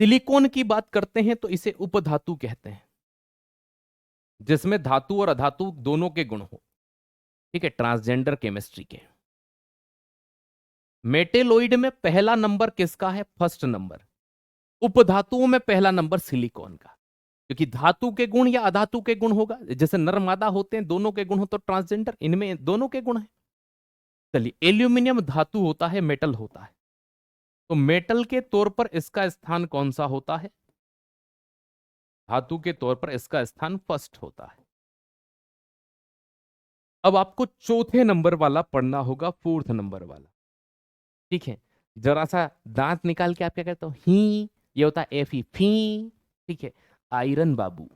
सिलिकॉन की बात करते हैं तो इसे उपधातु कहते हैं, जिसमें धातु और अधातु दोनों के गुण हो। ठीक है, ट्रांसजेंडर केमिस्ट्री के। मेटेलोइड में पहला नंबर किसका है? First number. उपधातुओं में पहला नंबर सिलिकॉन का, क्योंकि धातु के गुण या अधातु के गुण होगा, जैसे नर मादा होते हैं दोनों के गुण हो तो ट्रांसजेंडर, इनमें दोनों के गुण है। चलिए, एल्यूमिनियम धातु होता है, मेटल होता है, तो मेटल के तौर पर इसका स्थान कौन सा होता है? धातु के तौर पर इसका स्थान फर्स्ट होता है। अब आपको चौथे नंबर वाला पढ़ना होगा, फोर्थ नंबर वाला। ठीक है, जरा सा दांत निकाल के आप क्या कहते हो? ही, ये होता है एफ ई, फी। ठीक है, आयरन बाबू,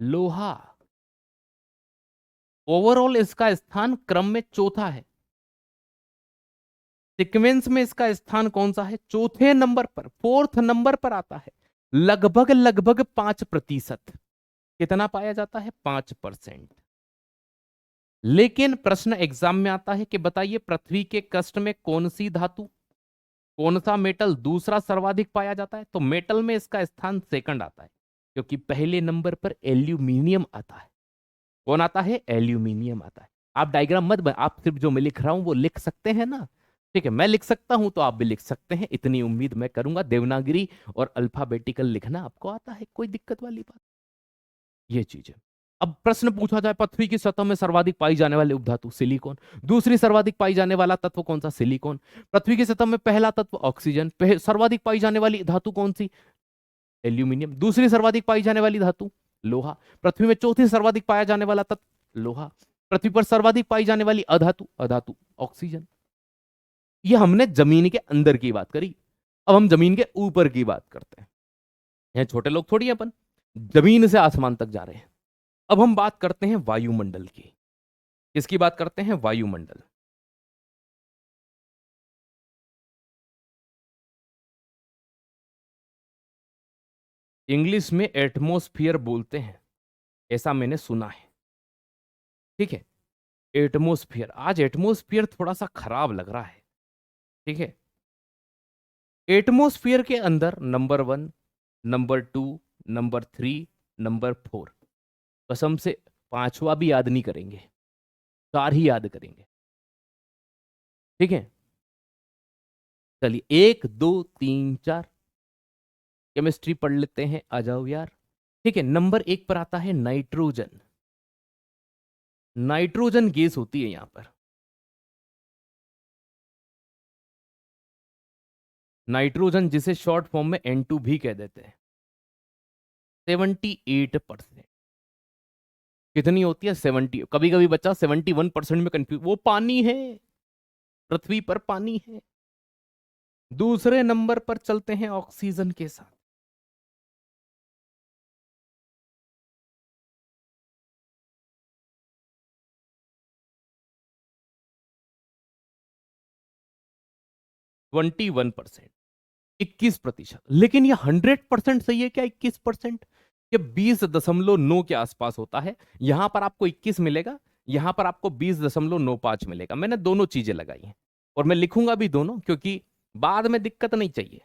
लोहा। ओवरऑल इसका स्थान क्रम में चौथा है, सीक्वेंस में इसका स्थान कौन सा है? चौथे नंबर पर, फोर्थ नंबर पर आता है। लगभग लगभग 5%। कितना पाया जाता है? 5%। लेकिन प्रश्न एग्जाम में आता है कि बताइए पृथ्वी के क्रस्ट में कौन सी धातु, कौन सा मेटल दूसरा सर्वाधिक पाया जाता है? तो मेटल में इसका स्थान सेकंड आता है, क्योंकि पहले नंबर पर एल्यूमिनियम आता है। कौन आता है? एल्यूमिनियम आता है। आप डायग्राम मत आप सिर्फ जो मैं लिख रहा हूं वो लिख सकते हैं ना? ठीक है, मैं लिख सकता हूं तो आप भी लिख सकते हैं, इतनी उम्मीद मैं करूंगा। देवनागरी और अल्फाबेटिकल लिखना आपको आता है, कोई दिक्कत वाली बात, ये चीज है। अब प्रश्न पूछा जाए पृथ्वी की सतह में सर्वाधिक पाई जाने वाले उपधातु, सिलिकॉन। दूसरी सर्वाधिक पाई जाने वाला तत्व कौन सा? सिलिकॉन। पृथ्वी की सतह में पहला तत्व ऑक्सीजन। सर्वाधिक पाई जाने वाली धातु कौन सी? एल्यूमिनियम। दूसरी सर्वाधिक पाई जाने वाली धातु, लोहा। पृथ्वी में चौथी सर्वाधिक पाया जाने वाला तत्व, लोहा। पृथ्वी पर सर्वाधिक पाई जाने वाली अधातु, अधातु, ऑक्सीजन। यह हमने जमीन के अंदर की बात करी। अब हम जमीन के ऊपर की बात करते हैं। यहाँ छोटे लोग थोड़ी हैं अपन, जमीन से आसमान तक जा रहे हैं। अब हम बात करते हैं वायुमंडल की। किसकी बात करते हैं? वायुमंडल। इंग्लिश में एटमॉस्फेयर बोलते हैं, ऐसा मैंने सुना है। ठीक है, एटमॉस्फेयर। आज एटमॉस्फेयर थोड़ा सा खराब लग रहा है। ठीक है, एटमॉस्फेयर के अंदर नंबर 1, नंबर 2, नंबर 3, नंबर 4, कसम से पांचवा भी याद नहीं करेंगे, 4 ही याद करेंगे। ठीक है, चलिए 1 2 3 4 केमिस्ट्री पढ़ लेते हैं, आ जाओ यार। ठीक है, नंबर 1 पर आता है नाइट्रोजन। नाइट्रोजन गैस होती है यहां पर। नाइट्रोजन जिसे शॉर्ट फॉर्म में N2 भी कह देते हैं। 78%। कितनी होती है? 70। कभी कभी बच्चा 71% में कंफ्यूज, वो पानी है, पृथ्वी पर पानी है। दूसरे नंबर पर चलते हैं ऑक्सीजन के साथ। ट्वेंटी 1%, 21%। लेकिन ये 100% सही है क्या? 21%? ये 20.9 के आसपास होता है। यहां पर आपको 21 मिलेगा, यहां पर आपको 20.95 मिलेगा। मैंने दोनों चीजें लगाई हैं और मैं लिखूंगा भी दोनों, क्योंकि बाद में दिक्कत नहीं चाहिए।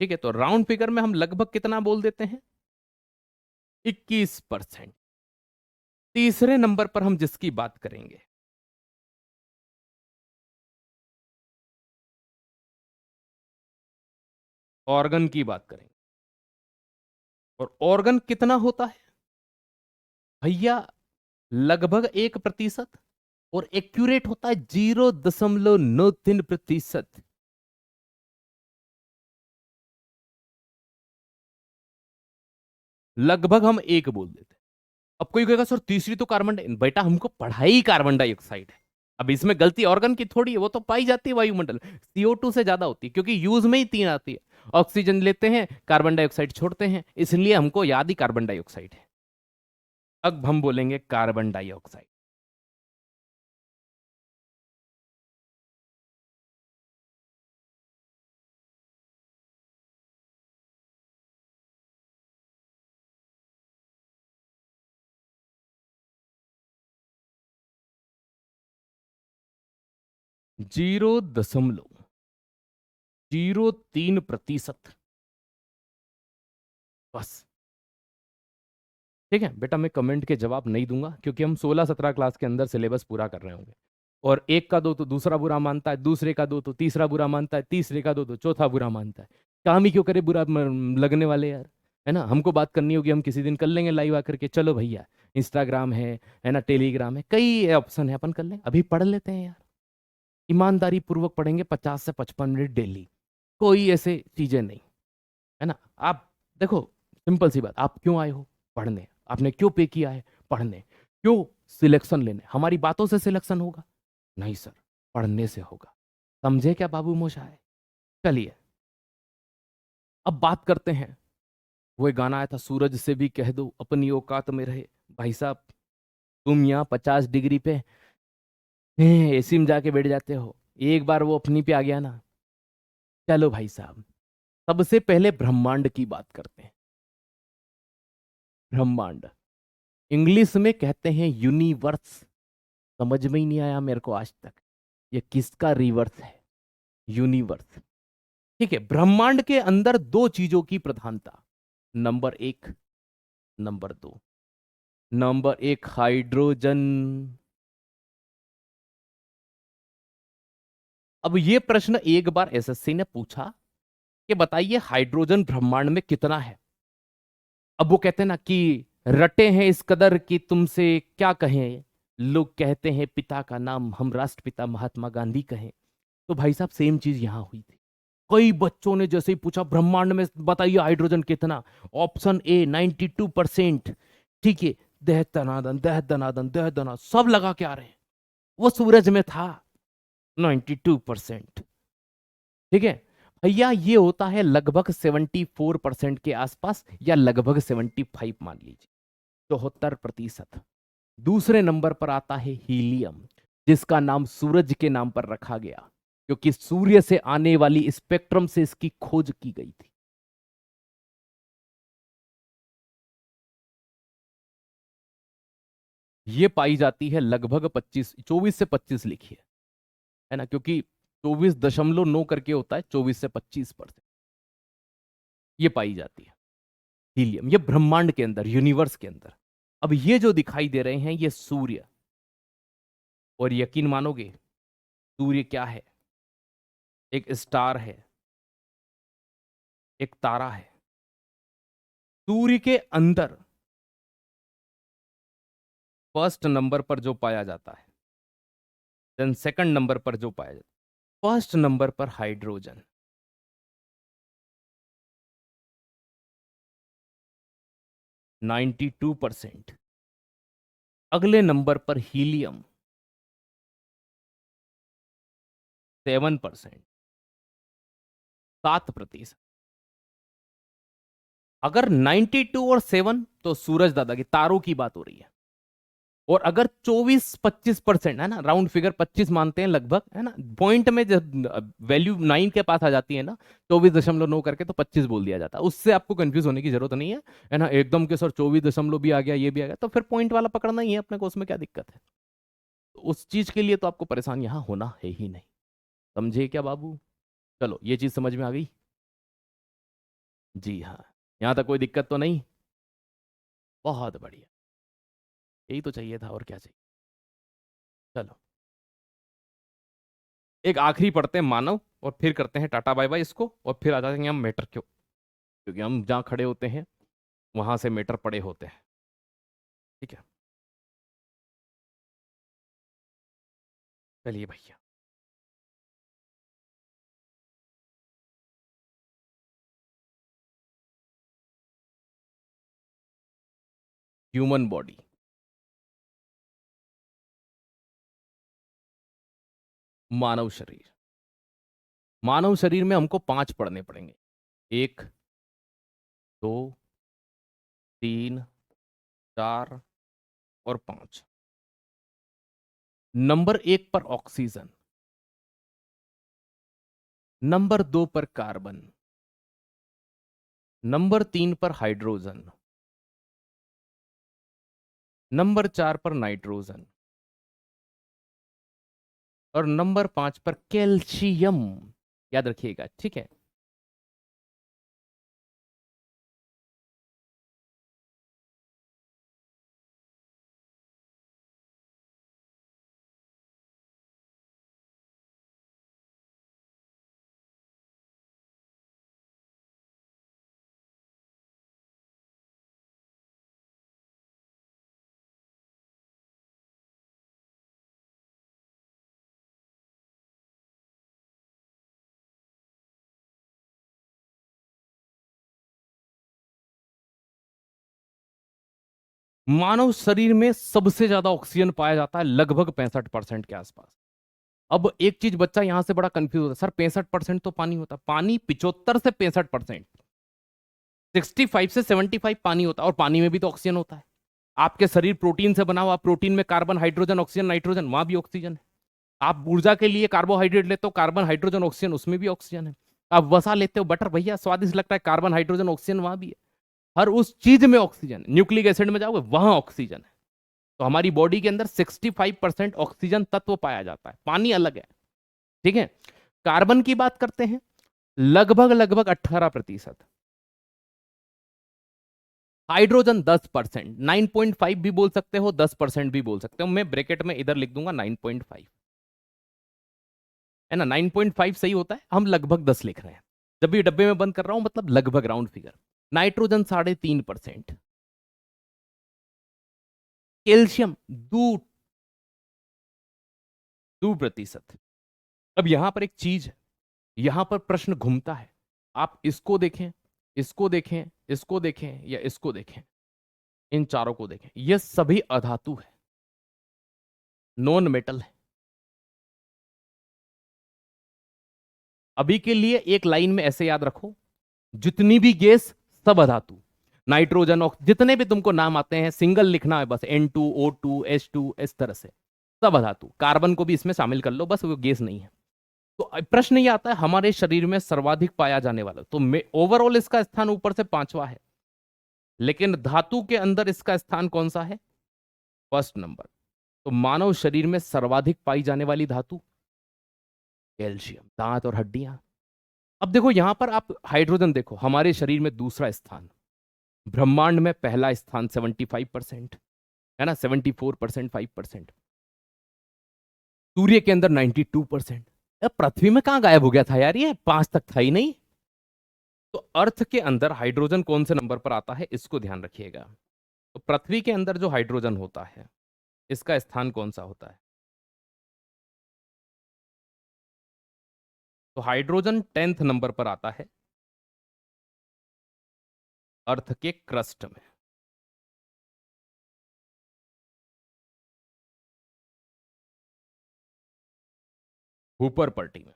ठीक है, तो राउंड फिगर में हम लगभग कितना बोल देते हैं? 21%। तीसरे नंबर पर हम जिसकी बात करेंगे, ऑर्गन की बात करेंगे। और ऑर्गन कितना होता है भैया? लगभग 1%। और एक्यूरेट होता है 0.93%। लगभग हम एक बोल देते हैं। अब कोई कहेगा सर तीसरी तो कार्बन बेटा हमको पढ़ाई कार्बन डाइऑक्साइड है। अब इसमें गलती ऑर्गन की थोड़ी है, वो तो पाई जाती है वायुमंडल, CO2 से ज्यादा होती है, क्योंकि यूज में ही 3 आती है। ऑक्सीजन लेते हैं, कार्बन डाइऑक्साइड छोड़ते हैं, इसलिए हमको याद ही कार्बन डाइऑक्साइड है। अब हम बोलेंगे कार्बन डाइऑक्साइड। 0.03%। बस। ठीक है बेटा, मैं कमेंट के जवाब नहीं दूंगा, क्योंकि हम 16-17 क्लास के अंदर सिलेबस पूरा कर रहे होंगे। और एक का दो तो दूसरा बुरा मानता है, दूसरे का दो तो तीसरा बुरा मानता है, तीसरे का दो तो चौथा बुरा मानता है। काम ही क्यों करे बुरा लगने वाले यार। है ना, हमको बात करनी होगी, हम किसी दिन कर लेंगे लाइव आकर के। चलो भैया, इंस्टाग्राम है ना, टेलीग्राम है, कई ऑप्शन है, अपन कर लेंगे। अभी पढ़ लेते हैं यार, ईमानदारी पूर्वक पढ़ेंगे, 50 से 55 मिनट डेली, कोई ऐसे चीजें नहीं। है ना, आप देखो, सिंपल सी बात, आप क्यों आए हो? पढ़ने। आपने क्यों पे किया है? पढ़ने। क्यों? सिलेक्शन लेने। हमारी बातों से सिलेक्शन होगा? नहीं सर, पढ़ने से होगा। समझे क्या बाबू मोशाय? चलिए, अब बात करते हैं। वो एक गाना आया था, सूरज से भी कह दो अपनी औकात में रहे। भाई साहब, तुम यहाँ 50 डिग्री पे एसी में जाके बैठ जाते हो, एक बार वो अपनी पे आ गया ना। चलो भाई साहब, सबसे पहले ब्रह्मांड की बात करते हैं। ब्रह्मांड इंग्लिश में कहते हैं यूनिवर्स। समझ में ही नहीं आया मेरे को आज तक, ये किसका रिवर्स है? यूनिवर्स। ठीक है, ब्रह्मांड के अंदर दो चीजों की प्रधानता। Number 1, number 2। Number 1 hydrogen. अब ये प्रश्न एक बार SSC ने पूछा कि बताइए हाइड्रोजन ब्रह्मांड में कितना है। अब वो कहते हैं ना कि रटे हैं इस कदर कि तुमसे क्या कहें, लोग कहते हैं पिता का नाम हम राष्ट्रपिता महात्मा गांधी कहें। तो भाई साहब सेम चीज यहां हुई थी। कई बच्चों ने जैसे ही पूछा ब्रह्मांड में बताइए हाइड्रोजन कितना, ऑप्शन ए 92%। ठीक है, दह दनादन दह दनादन दह दना सब लगा के आ रहे हैं, वो सूरज में था 92%। ठीक है, भैया ये होता है लगभग 74% के आसपास, या लगभग 75 मान लीजिए, 74%। दूसरे नंबर पर आता है हीलियम, जिसका नाम सूरज के नाम पर रखा गया क्योंकि सूर्य से आने वाली स्पेक्ट्रम से इसकी खोज की गई थी। ये पाई जाती है लगभग 24 से 25 लिखिए, है ना, क्योंकि 24.9 करके होता है, 24 से 25%। ये पाई जाती है हीलियम, ये ब्रह्मांड के अंदर, यूनिवर्स के अंदर। अब ये जो दिखाई दे रहे हैं ये सूर्य, और यकीन मानोगे सूर्य क्या है? एक स्टार है, एक तारा है। सूर्य के अंदर फर्स्ट नंबर पर जो पाया जाता है, देन सेकंड नंबर पर जो पाया जाता है, फर्स्ट नंबर पर हाइड्रोजन, 92%। अगले नंबर पर हीलियम, 7%, 7%। अगर 92 और 7 तो सूरज दादा की, तारों की बात हो रही है। और अगर 24-25% है ना, राउंड फिगर 25 मानते हैं लगभग, है ना, पॉइंट में जब वैल्यू 9 के पास आ जाती है ना, 24.9 करके, तो 25 बोल दिया जाता है। उससे आपको कंफ्यूज होने की जरूरत नहीं है ना, एकदम के सर 24 भी आ गया, ये भी आ गया, तो फिर पॉइंट वाला पकड़ना ही है अपने को, उसमें क्या दिक्कत है? तो उस चीज के लिए तो आपको परेशान यहां होना है ही नहीं। समझे क्या बाबू? चलो ये चीज समझ में आ गई। जी हाँ, यहां तक कोई दिक्कत तो नहीं? बहुत बढ़िया, यही तो चाहिए था, और क्या चाहिए। चलो एक आखिरी पढ़ते हैं मानव, और फिर करते हैं टाटा बाय बाय इसको, और फिर आ जाएंगे हम मैटर क्यों, क्योंकि हम जहाँ खड़े होते हैं वहां से मैटर पड़े होते हैं। ठीक है, चलिए भैया। ह्यूमन बॉडी, मानव शरीर। मानव शरीर में हमको 5 पढ़ने पड़ेंगे, 1, 2, 3, 4 और 5। नंबर 1 पर ऑक्सीजन, नंबर 2 पर कार्बन, नंबर 3 पर हाइड्रोजन, नंबर 4 पर नाइट्रोजन, और नंबर 5 पर कैल्शियम। याद रखिएगा, ठीक है। मानव शरीर में सबसे ज्यादा ऑक्सीजन पाया जाता है, लगभग 65% के आसपास। अब एक चीज बच्चा यहां से बड़ा कंफ्यूज होता है, सर 65% तो पानी होता है। पानी 75 से 65%, 65 से 75 पानी होता है, और पानी में भी तो ऑक्सीजन होता है। आपके शरीर प्रोटीन से बना हुआ, प्रोटीन में कार्बन, हाइड्रोजन, ऑक्सीजन, नाइट्रोजन, वहां भी ऑक्सीजन है। आप ऊर्जा के लिए कार्बोहाइड्रेट लेते हो, कार्बन, हाइड्रोजन, ऑक्सीजन, उसमें भी ऑक्सीजन है। आप वसा लेते हो, बटर, भैया स्वादिष्ट लगता है, कार्बन, हाइड्रोजन, ऑक्सीजन वहां भी है। हर उस चीज में ऑक्सीजन है। न्यूक्लिक एसिड में जाओगे वहां ऑक्सीजन है। तो हमारी बॉडी के अंदर 65% ऑक्सीजन तत्व पाया जाता है, पानी अलग है। ठीक है, कार्बन की बात करते हैं, लगभग लगभग 18%। हाइड्रोजन 10%, 9.5 भी बोल सकते हो, 10% भी बोल सकते हो। मैं ब्रैकेट में इधर लिख दूंगा 9.5, है ना, 9.5 सही होता है, हम लगभग 10 लिख रहे हैं। जब भी डब्बे में बंद कर रहा हूं मतलब लगभग राउंड फिगर। Nitrogen 3.5%, calcium 2%। अब यहां पर एक चीज है, यहां पर प्रश्न घूमता है। आप इसको देखें, इसको देखें, इसको देखें, या इसको देखें, इन चारों को देखें, ये सभी अधातु है, नॉन मेटल है। अभी के लिए एक लाइन में ऐसे याद रखो, जितनी भी गैस सब अधातु, नाइट्रोजन जितने भी तुमको नाम आते हैं सिंगल लिखना है बस, N2O2 H2 इस तरह से सब अधातु, कार्बन को भी इसमें शामिल कर लो, बस वो गैस नहीं है। तो प्रश्न ये आता है हमारे शरीर में सर्वाधिक पाया जाने वाला, तो ओवरऑल इसका स्थान ऊपर से 5वां है, लेकिन धातु के अंदर इसका स्थान कौन सा है? First number. तो मानव शरीर में सर्वाधिक पाई जाने वाली धातु कैल्शियम, दांत और हड्डियां। अब देखो यहां पर आप हाइड्रोजन देखो, हमारे शरीर में दूसरा स्थान, ब्रह्मांड में पहला स्थान 75% है ना, 74%, 5%, सूर्य के अंदर 92%। पृथ्वी में कहां गायब हो गया था यार, ये 5 तक था ही नहीं। तो अर्थ के अंदर हाइड्रोजन कौन से नंबर पर आता है, इसको ध्यान रखिएगा। तो पृथ्वी के अंदर जो हाइड्रोजन होता है इसका स्थान कौन सा होता है? तो हाइड्रोजन 10th नंबर पर आता है अर्थ के क्रस्ट में। ऊपर पलटी में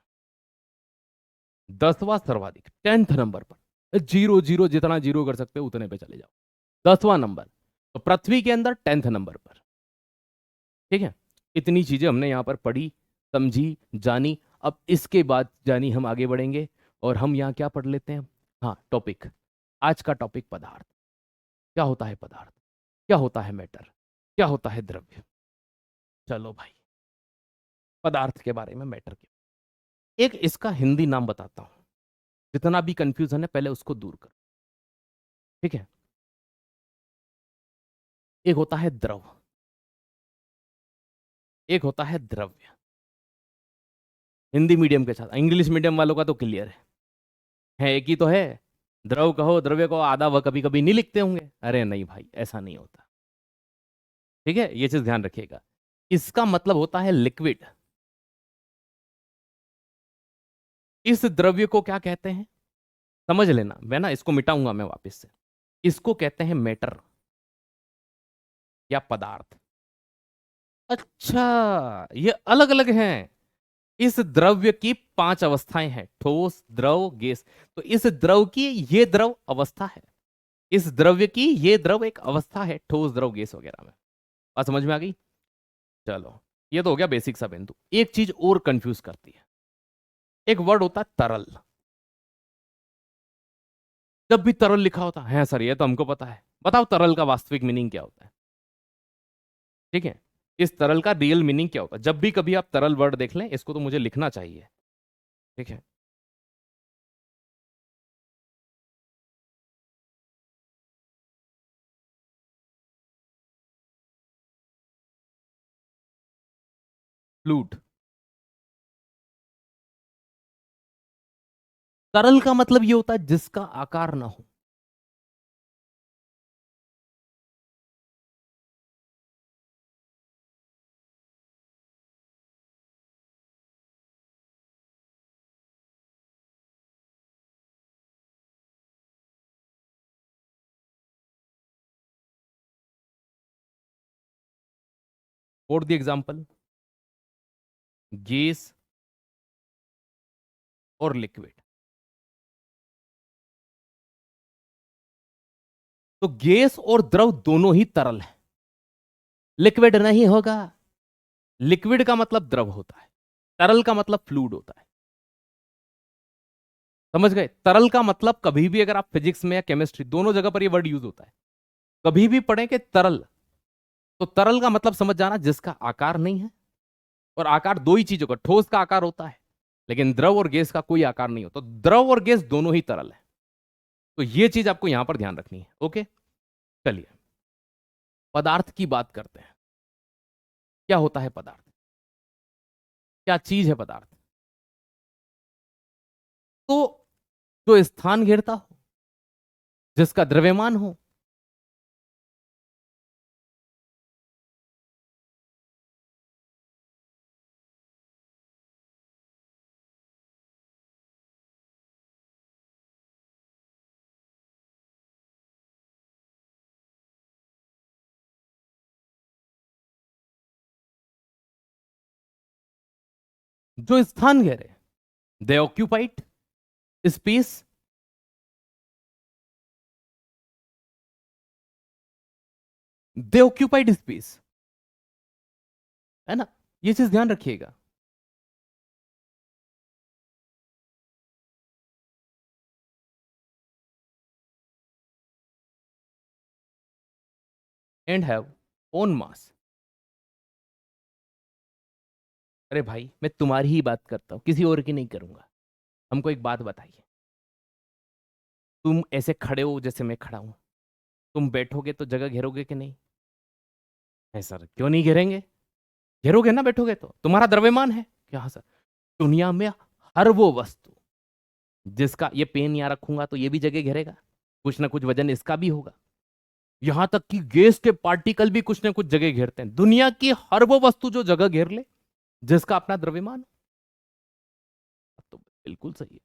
10वां सर्वाधिक 10th नंबर पर, जीरो जीरो जितना जीरो कर सकते हो उतने पे चले जाओ, 10वां नंबर। तो पृथ्वी के अंदर 10th नंबर पर। ठीक है, इतनी चीजें हमने यहां पर पढ़ी, समझी, जानी। अब इसके बाद जानी हम आगे बढ़ेंगे और हम यहां क्या पढ़ लेते हैं। हाँ, टॉपिक, आज का टॉपिक पदार्थ। क्या होता है पदार्थ, क्या होता है मैटर, क्या होता है द्रव्य। चलो भाई, पदार्थ के बारे में, मैटर के, एक इसका हिंदी नाम बताता हूं, जितना भी कंफ्यूजन है पहले उसको दूर कर। ठीक है, एक होता है द्रव, एक होता है द्रव्य। हिंदी मीडियम के साथ, इंग्लिश मीडियम वालों का तो क्लियर है एक ही तो है। द्रव कहो द्रव्य कहो, आधा वह कभी कभी नहीं लिखते होंगे, अरे नहीं भाई ऐसा नहीं होता। ठीक है, ये चीज ध्यान रखिएगा। इसका मतलब होता है लिक्विड। इस द्रव्य को क्या कहते हैं, समझ लेना, मैं ना इसको मिटाऊंगा मैं वापस से। इसको कहते हैं मैटर या पदार्थ। अच्छा, ये अलग अलग हैं। इस द्रव्य की 5 अवस्थाएं हैं, ठोस, द्रव, गैस। तो इस द्रव की ये द्रव अवस्था है, इस द्रव्य की ये द्रव एक अवस्था है, ठोस, द्रव, गैस वगैरह में। बात समझ में आ गई? चलो, ये तो हो गया बेसिक सा बिंदु। एक चीज और कंफ्यूज करती है, एक वर्ड होता है तरल। जब भी तरल लिखा होता है सर ये तो हमको पता है, बताओ तरल का वास्तविक मीनिंग क्या होता है। ठीक है, इस तरल का रियल मीनिंग क्या होता है। जब भी कभी आप तरल वर्ड देख लें, इसको तो मुझे लिखना चाहिए। ठीक है, फ्लूड। तरल का मतलब ये होता है जिसका आकार ना हो। फॉर द एग्जाम्पल, गैस और लिक्विड। तो गैस और द्रव दोनों ही तरल है, लिक्विड नहीं होगा। लिक्विड का मतलब द्रव होता है, तरल का मतलब फ्लूइड होता है। समझ गए? तरल का मतलब कभी भी अगर आप फिजिक्स में या केमिस्ट्री दोनों जगह पर ये वर्ड यूज होता है, कभी भी पढ़े कि तरल, तो तरल का मतलब समझ जाना जिसका आकार नहीं है। और आकार दो ही चीजों का, ठोस का आकार होता है लेकिन द्रव और गैस का कोई आकार नहीं होता। तो द्रव और गैस दोनों ही तरल है। तो ये चीज आपको यहां पर ध्यान रखनी है। ओके, चलिए पदार्थ की बात करते हैं। क्या होता है पदार्थ, क्या चीज है पदार्थ? तो जो स्थान घेरता हो, जिसका द्रव्यमान हो, जो स्थान घेरे, दे ऑक्यूपाइड स्पेस, दे ऑक्यूपाइड स्पेस, है ना, ये चीज ध्यान रखिएगा। एंड हैव ओन मास। अरे भाई मैं तुम्हारी ही बात करता हूं, किसी और की नहीं करूंगा। हमको एक बात बताइए, तुम ऐसे खड़े हो जैसे मैं खड़ा हूं, तुम बैठोगे तो जगह घेरोगे कि नहीं? है सर, क्यों नहीं घेरेंगे? घेरोगे ना, बैठोगे तो तुम्हारा द्रव्यमान है क्या सर? दुनिया में हर वो वस्तु जिसका ये पेन यहाँ रखूंगा तो ये भी जगह घेरेगा, कुछ ना कुछ वजन इसका भी होगा। यहां तक कि गैस के पार्टिकल भी कुछ ना कुछ जगह घेरते हैं। दुनिया की हर वो वस्तु जो जगह घेर ले जिसका अपना द्रव्यमान हो, तो बिल्कुल सही है।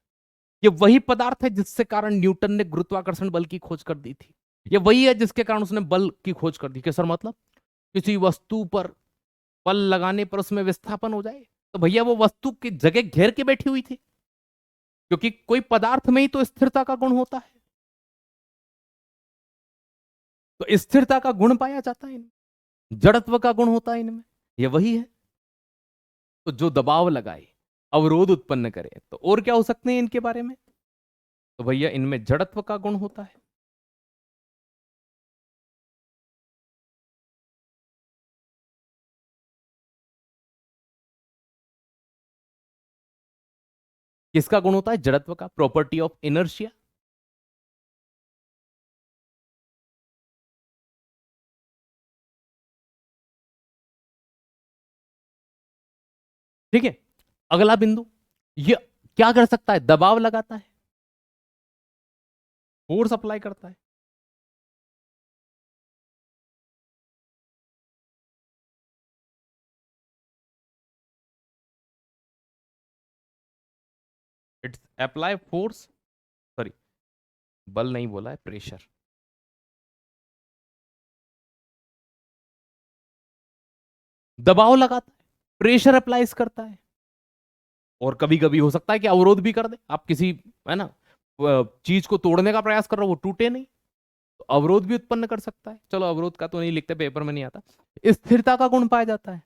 ये वही पदार्थ है जिससे कारण न्यूटन ने गुरुत्वाकर्षण बल की खोज कर दी थी। ये वही है जिसके कारण उसने बल की खोज कर दी कि सर मतलब किसी वस्तु पर बल लगाने पर उसमें विस्थापन हो जाए, तो भैया वो वस्तु की जगह घेर के बैठी हुई थी, क्योंकि कोई पदार्थ में ही तो स्थिरता का गुण होता है। तो स्थिरता का गुण पाया जाता है इनमें, जड़त्व का गुण होता है इनमें, ये वही है। तो जो दबाव लगाए, अवरोध उत्पन्न करे, तो और क्या हो सकते हैं इनके बारे में? तो भैया इनमें जड़त्व का गुण होता है। किसका गुण होता है? जड़त्व का, प्रॉपर्टी ऑफ इनर्शिया। ठीक है, अगला बिंदु, ये क्या कर सकता है? दबाव लगाता है, फोर्स अप्लाई करता है। इट्स अप्लाई फोर्स, सॉरी बल नहीं बोला है, प्रेशर। दबाव लगाता है, प्रेशर अप्लाइज करता है। और कभी कभी हो सकता है कि अवरोध भी कर दे। आप किसी, है ना, चीज को तोड़ने का प्रयास कर रहे हो, वो टूटे नहीं, तो अवरोध भी उत्पन्न कर सकता है। चलो अवरोध का तो नहीं लिखते, पेपर में नहीं आता। स्थिरता का गुण पाया जाता है।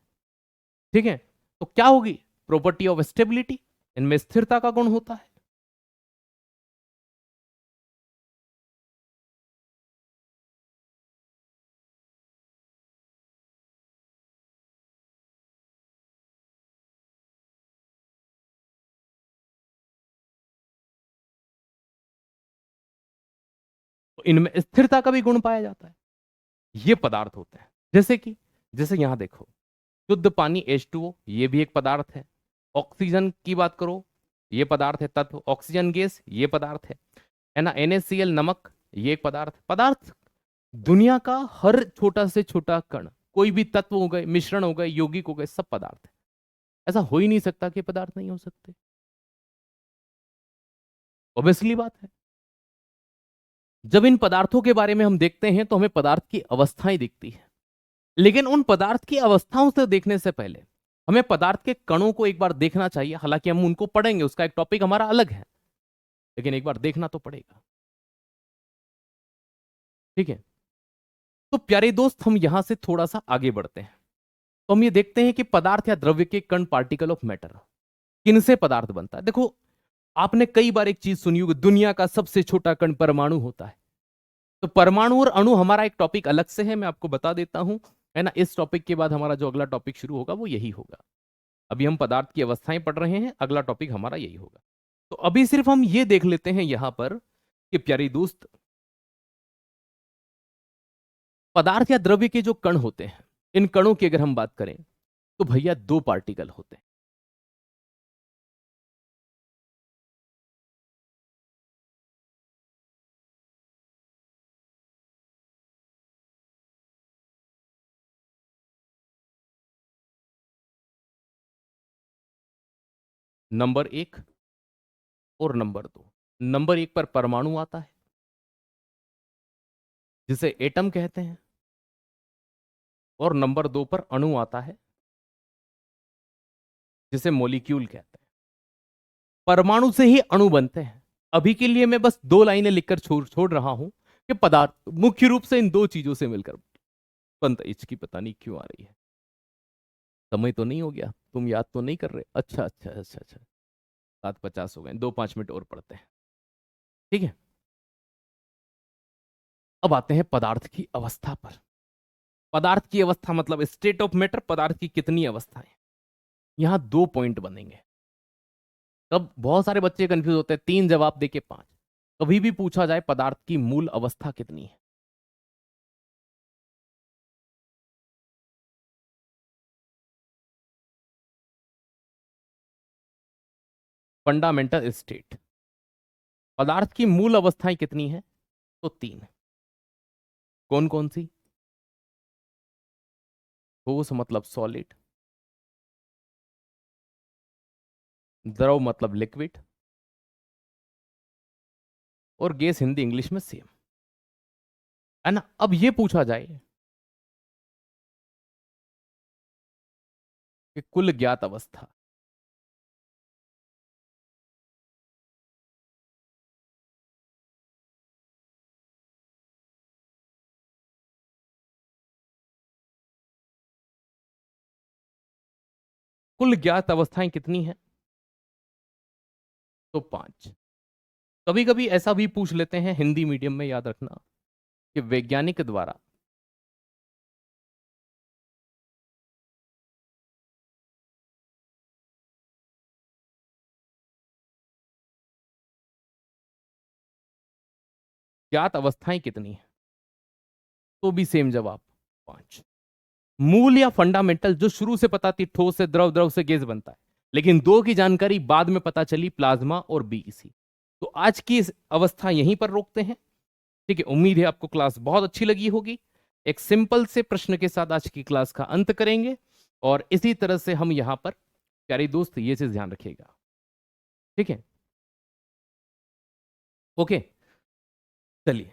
ठीक है, तो क्या होगी? प्रॉपर्टी ऑफ स्टेबिलिटी, इनमें स्थिरता का गुण होता है। तो इनमें स्थिरता का भी गुण पाया जाता है। ये पदार्थ होते हैं, जैसे कि, जैसे यहां देखो, शुद्ध पानी H2O, ये भी एक पदार्थ है। ऑक्सीजन की बात करो, ये पदार्थ है, तत्व। ऑक्सीजन गैस, ये पदार्थ है ना। NaCl नमक, ये एक पदार्थ। पदार्थ दुनिया का हर छोटा से छोटा कण, कोई भी तत्व हो गए, मिश्रण हो गए, यौगिक हो गए, सब पदार्थ है। ऐसा हो ही नहीं सकता कि पदार्थ नहीं हो सकते, ऑब्वियसली बात है। जब इन पदार्थों के बारे में हम देखते हैं तो हमें पदार्थ की अवस्थाएं दिखती है, लेकिन उन पदार्थ की अवस्थाओं से देखने से पहले हमें पदार्थ के कणों को एक बार देखना चाहिए। हालांकि हम उनको पढ़ेंगे, उसका एक टॉपिक हमारा अलग है, लेकिन एक बार देखना तो पड़ेगा। ठीक है, तो प्यारे दोस्त हम यहां से थोड़ा सा आगे बढ़ते हैं। तो हम ये देखते हैं कि पदार्थ या द्रव्य के कण, पार्टिकल ऑफ मैटर, किनसे पदार्थ बनता है। देखो, आपने कई बार एक चीज सुनी होगी, दुनिया का सबसे छोटा कण परमाणु होता है। तो परमाणु और अणु हमारा एक टॉपिक अलग से है, मैं आपको बता देता हूं, है ना। इस टॉपिक के बाद हमारा जो अगला टॉपिक शुरू होगा वो यही होगा। अभी हम पदार्थ की अवस्थाएं पढ़ रहे हैं, अगला टॉपिक हमारा यही होगा। तो अभी सिर्फ हम ये देख लेते हैं यहां पर कि प्यारी दोस्त, पदार्थ या द्रव्य के जो कण होते हैं, इन कणों की अगर हम बात करें तो भैया दो पार्टिकल होते हैं। नंबर एक और नंबर दो। नंबर एक पर परमाणु आता है, जिसे एटम कहते हैं, और नंबर दो पर अणु आता है, जिसे मॉलिक्यूल कहते हैं। परमाणु से ही अणु बनते हैं। अभी के लिए मैं बस 2 लाइनें लिखकर छोड़ रहा हूं कि पदार्थ मुख्य रूप से इन 2 चीजों से मिलकर बनता है। इसकी पता नहीं क्यों आ रही है। समय तो नहीं हो गया, तुम याद तो नहीं कर रहे? अच्छा अच्छा अच्छा अच्छा, 7:50 हो गए, 2-5 मिनट और पढ़ते हैं, ठीक है। अब आते हैं पदार्थ की अवस्था पर। पदार्थ की अवस्था मतलब स्टेट ऑफ मैटर, पदार्थ की कितनी अवस्थाएं। यहां 2 पॉइंट बनेंगे। तब बहुत सारे बच्चे कंफ्यूज होते हैं, 3 जवाब देके 5। कभी भी पूछा जाए पदार्थ की मूल अवस्था कितनी है, फंडामेंटल स्टेट, पदार्थ की मूल अवस्थाएं कितनी है, तो 3। कौन कौन सी? ठोस मतलब सॉलिड, द्रव मतलब लिक्विड, और गैस हिंदी इंग्लिश में सेम है ना। अब ये पूछा जाए कि कुल ज्ञात अवस्था, कुल ज्ञात अवस्थाएं कितनी है, तो 5। कभी कभी ऐसा भी पूछ लेते हैं हिंदी मीडियम में, याद रखना, कि वैज्ञानिक द्वारा ज्ञात अवस्थाएं कितनी है, तो भी सेम जवाब 5। मूल या फंडामेंटल जो शुरू से पता थी, ठोस से द्रव, द्रव से गैस बनता है, लेकिन 2 की जानकारी बाद में पता चली, प्लाज्मा और बीईसी। तो आज की इस अवस्था यहीं पर रोकते हैं, ठीक है। उम्मीद है आपको क्लास बहुत अच्छी लगी होगी। एक सिंपल से प्रश्न के साथ आज की क्लास का अंत करेंगे, और इसी तरह से हम यहां पर, प्यारे दोस्त ये चीज ध्यान रखिएगा, ठीक है। ओके, चलिए।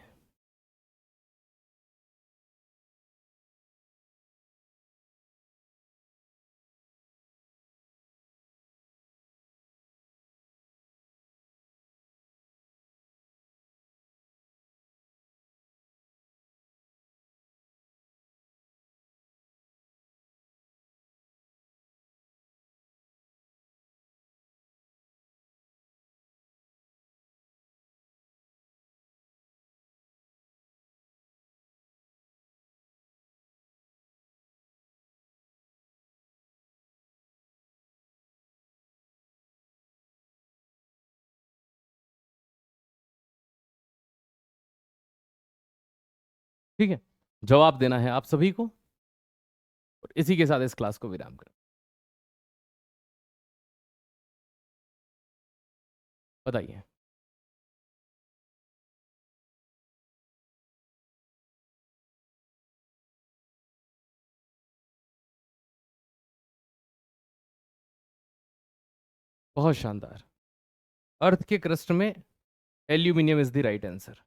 ठीक है, जवाब देना है आप सभी को, और इसी के साथ इस क्लास को विराम करें। बताइए। बहुत शानदार। अर्थ के क्रस्ट में aluminium is the right answer.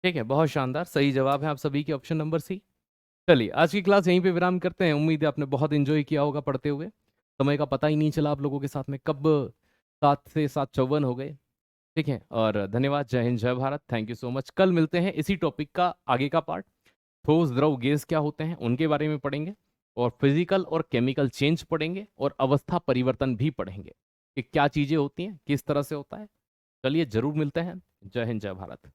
ठीक है, बहुत शानदार, सही जवाब है आप सभी के, ऑप्शन नंबर सी। चलिए, आज की क्लास यहीं पे विराम करते हैं। उम्मीद है आपने बहुत एंजॉय किया होगा पढ़ते हुए। समय का पता ही नहीं चला आप लोगों के साथ में, कब 7 से 7:54 हो गए। ठीक है, और धन्यवाद। जय हिंद, जय Bharat, thank you so much. कल मिलते हैं इसी टॉपिक का आगे का पार्ट। ठोस, द्रव, गैस क्या होते हैं उनके बारे में पढ़ेंगे, और फिजिकल और केमिकल चेंज पढ़ेंगे, और अवस्था परिवर्तन भी पढ़ेंगे कि क्या चीजें होती हैं, किस तरह से होता है। चलिए, जरूर मिलते हैं। जय हिंद, जय भारत।